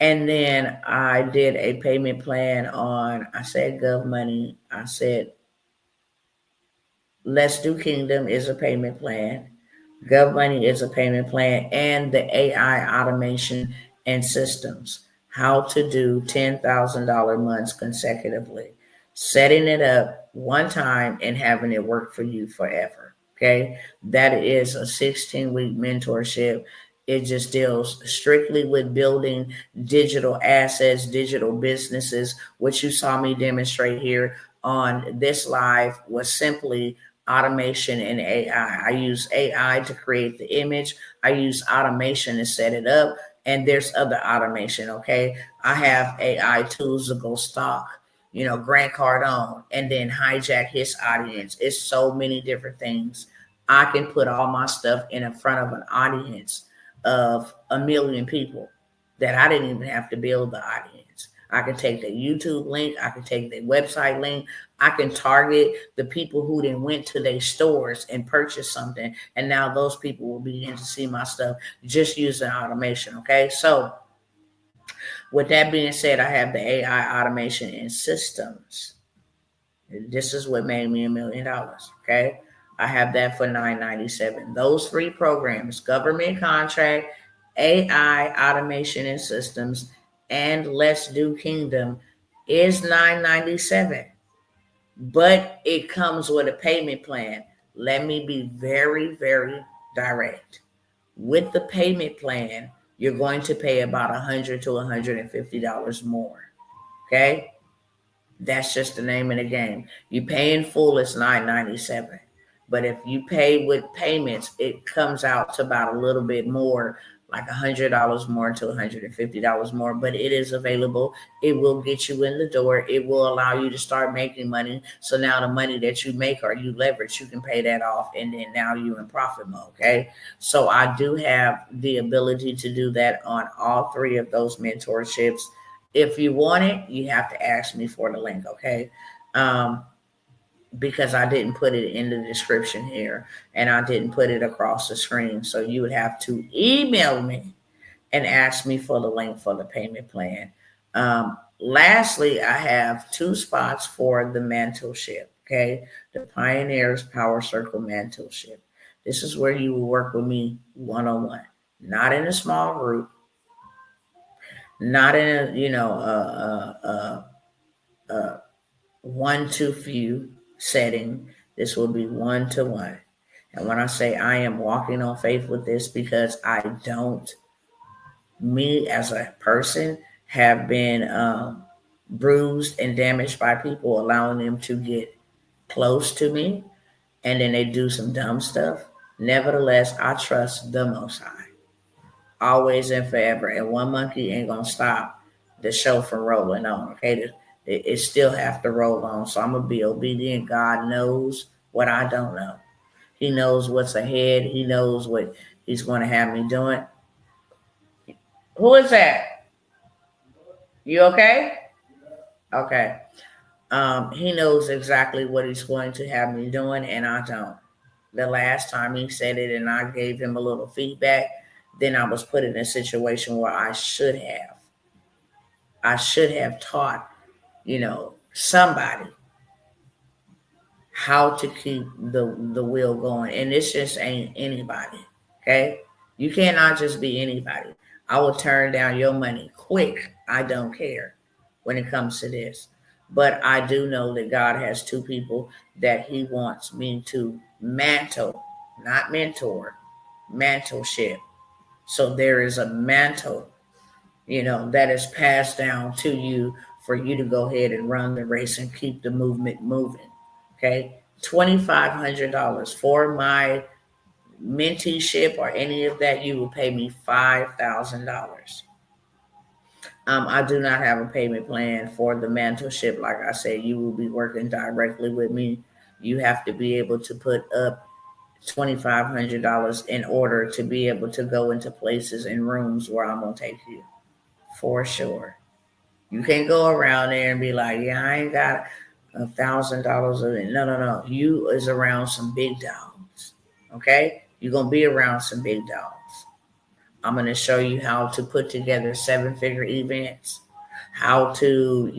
And then I did a payment plan on, I said Gov Money. I said Let's Do Kingdom is a payment plan. Gov Money is a payment plan, and the AI automation and systems. How to do $10,000 months consecutively. Setting it up one time and having it work for you forever. Okay. That is a 16-week mentorship. It just deals strictly with building digital assets, digital businesses. What you saw me demonstrate here on this live was simply automation and AI. I use AI to create the image. I use automation to set it up. And there's other automation. Okay. I have AI tools to go stalk, Grant Cardone, and then hijack his audience. It's so many different things. I can put all my stuff in front of an audience of 1 million people that I didn't even have to build the audience. I can take the YouTube link. I can take the website link. I can target the people who then went to their stores and purchased something. And now those people will begin to see my stuff just using automation. Okay. So with that being said, I have the AI automation and systems. This is what made me $1 million. Okay. I have that for $997. Those 3 programs, government contract, AI automation and systems, and Let's Do Kingdom, is $997. But it comes with a payment plan. Let me be very, very direct. With the payment plan, you're going to pay about $100 to $150 more. Okay? That's just the name of the game. You pay in full, it's $997. But if you pay with payments, it comes out to about a little bit more, like $100 more to $150 more. But it is available. It will get you in the door. It will allow you to start making money. So now the money that you make or you leverage, you can pay that off. And then now you're in profit mode. Okay. So I do have the ability to do that on all 3 of those mentorships. If you want it, you have to ask me for the link, okay? Because I didn't put it in the description here and I didn't put it across the screen. So you would have to email me and ask me for the link for the payment plan. Lastly, I have 2 spots for the mentorship, okay? The Pioneers Power Circle mentorship. This is where you will work with me one-on-one, not in a small group, not in a 1-to-few setting. This will be 1-to-1. And when I say I am walking on faith with this, because me as a person have been bruised and damaged by people, allowing them to get close to me, and then they do some dumb stuff. Nevertheless, I trust the Most High, always and forever. And one monkey ain't gonna stop the show from rolling on. Okay, it still have to roll on. So I'm gonna be obedient. God knows what I don't know. He knows what's ahead. He knows what He's going to have me doing. Who is that? You okay? Okay. He knows exactly what He's going to have me doing, and I don't. The last time He said it, and I gave Him a little feedback, then I was put in a situation where I should have taught, somebody how to keep the wheel going. And this just ain't anybody. Okay? You cannot just be anybody. I will turn down your money quick. I don't care when it comes to this. But I do know that God has two people that He wants me to mantle, not mentor, mantleship. So there is a mantle, that is passed down to you for you to go ahead and run the race and keep the movement moving. Okay. $2,500 for my menteeship or any of that, you will pay me $5,000. I do not have a payment plan for the mentorship. Like I said, you will be working directly with me. You have to be able to put up $2,500 in order to be able to go into places and rooms where I'm going to take you, for sure. You can't go around there and be like, yeah, I ain't got $1,000 of it. No. You is around some big dogs. Okay? You're going to be around some big dogs. I'm going to show you how to put together 7-figure events, how to,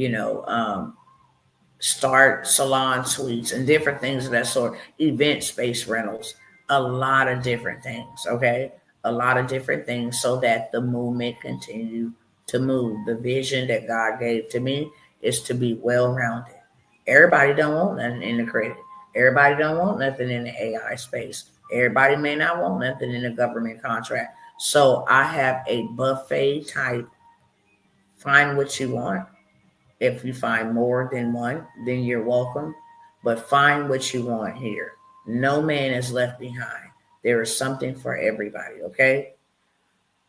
start salon suites and different things of that sort, event space rentals, a lot of different things, okay? A lot of different things so that the movement continue to move. The vision that God gave to me is to be well-rounded. Everybody don't want nothing in the credit. Everybody don't want nothing in the AI space. Everybody may not want nothing in the government contract. So I have a buffet type. Find what you want. If you find more than one, then you're welcome. But find what you want here. No man is left behind. There is something for everybody, okay?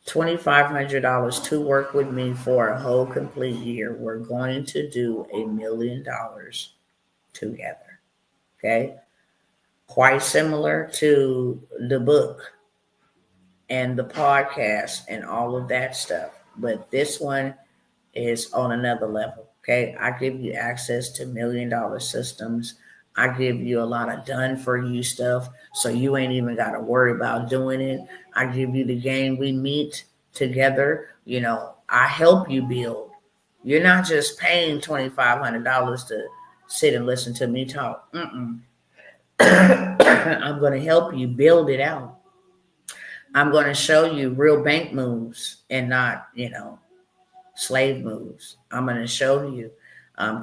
$2,500 to work with me for a whole complete year. We're going to do $1 million together, okay? Quite similar to the book and the podcast and all of that stuff. But this one is on another level. Okay. I give you access to $1 million systems. I give you a lot of done for you stuff. So you ain't even got to worry about doing it. I give you the game. We meet together. I help you build. You're not just paying $2,500 to sit and listen to me talk. I'm going to help you build it out. I'm going to show you real bank moves and not, slave moves. I'm going to show you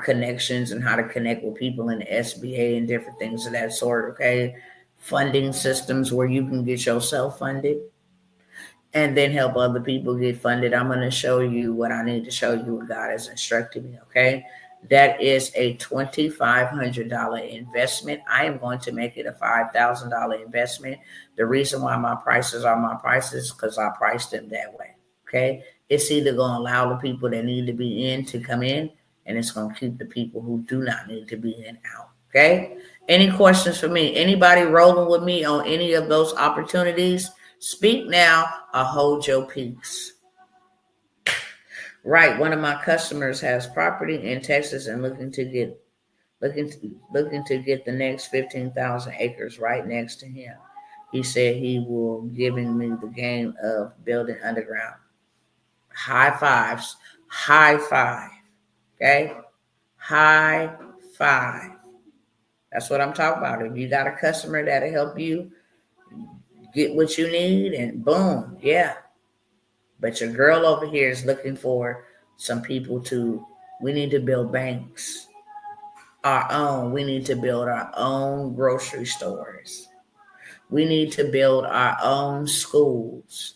connections and how to connect with people in the SBA and different things of that sort, okay? Funding systems where you can get yourself funded and then help other people get funded. I'm going to show you what I need to show you, what God has instructed me, okay? That is a $2,500 investment. I am going to make it a $5,000 investment. The reason why my prices are my prices because I priced them that way, okay? It's either going to allow the people that need to be in to come in, and it's going to keep the people who do not need to be in out, okay? Any questions for me? Anybody rolling with me on any of those opportunities? Speak now or hold your peace. Right, one of my customers has property in Texas and looking to get the next 15,000 acres right next to him. He said he will giving me the game of building underground. High fives, high five, okay? High five. That's what I'm talking about. If you got a customer that'll help you get what you need, and boom, yeah. But your girl over here is looking for some people we need to build banks. Our own. We need to build our own grocery stores. We need to build our own schools.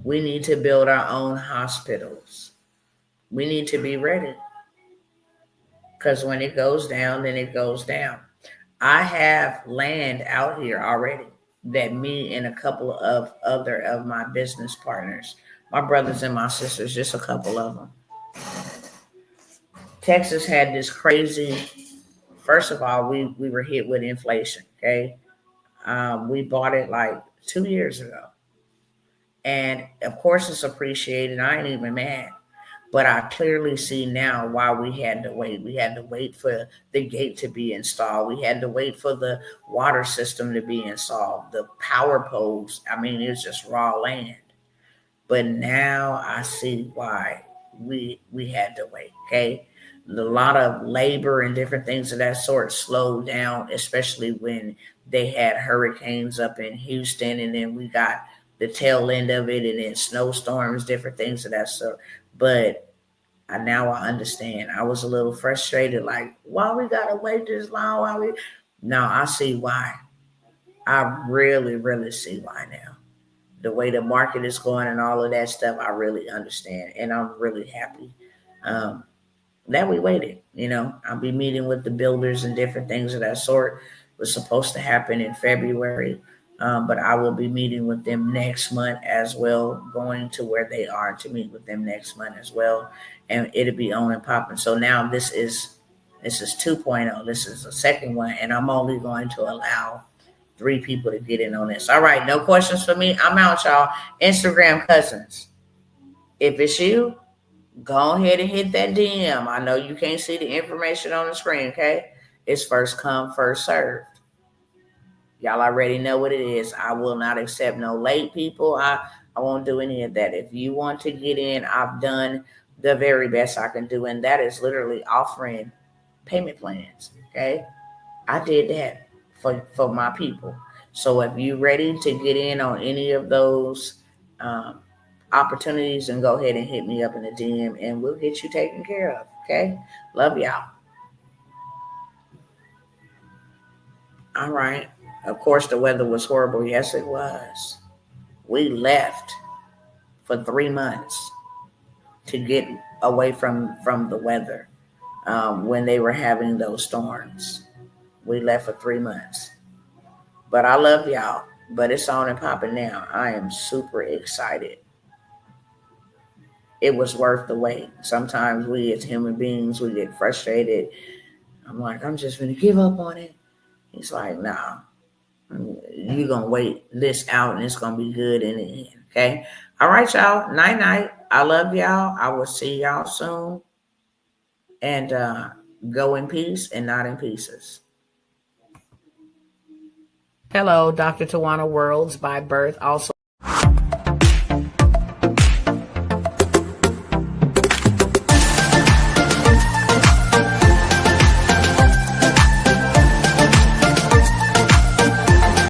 We need to build our own hospitals. We need to be ready. Because when it goes down, then it goes down. I have land out here already that me and a couple of other of my business partners, my brothers and my sisters, just a couple of them. Texas had this crazy, first of all, we were hit with inflation, okay? We bought it like 2 years ago. And of course it's appreciated. I ain't even mad. But I clearly see now why we had to wait. We had to wait for the gate to be installed. We had to wait for the water system to be installed. The power poles, I mean, it was just raw land. But now I see why we had to wait, okay? a lot of labor and different things of that sort slowed down, especially when they had hurricanes up in Houston, and then we got the tail end of it, and then snowstorms, different things of that sort. But now I understand. I was a little frustrated, like, why we gotta wait this long? Why we? Now I see why. I really, really see why now. The way the market is going and all of that stuff, I really understand, and I'm really happy. Um, that we waited. I'll be meeting with the builders and different things of that sort. It was supposed to happen in February, but I will be meeting with them next month as well, going to where they are to meet with them next month as well, and it'll be on and popping. So now this is 2.0. This is the second one, and I'm only going to allow 3 people to get in on this. All right, no questions for me. I'm out, y'all. Instagram cousins. If it's you, go ahead and hit that DM. I know you can't see the information on the screen, okay? It's first come, first served. Y'all already know what it is. I will not accept no late people. I won't do any of that. If you want to get in, I've done the very best I can do, and that is literally offering payment plans, okay? I did that for my people. So if you're ready to get in on any of those opportunities, and go ahead and hit me up in the DM, and we'll get you taken care of. Okay. Love y'all. All right. Of course, the weather was horrible. Yes, it was. We left for 3 months to get away from the weather when they were having those storms. We left for 3 months. But I love y'all. But it's on and popping now. I am super excited. It was worth the wait. Sometimes we as human beings, we get frustrated. I'm like, I'm just going to give up on it. He's like, nah, you're going to wait this out and it's going to be good in the end. Okay. All right, y'all. Night, night. I love y'all. I will see y'all soon. And go in peace and not in pieces. Hello, Dr. Tawana Worlds by birth, also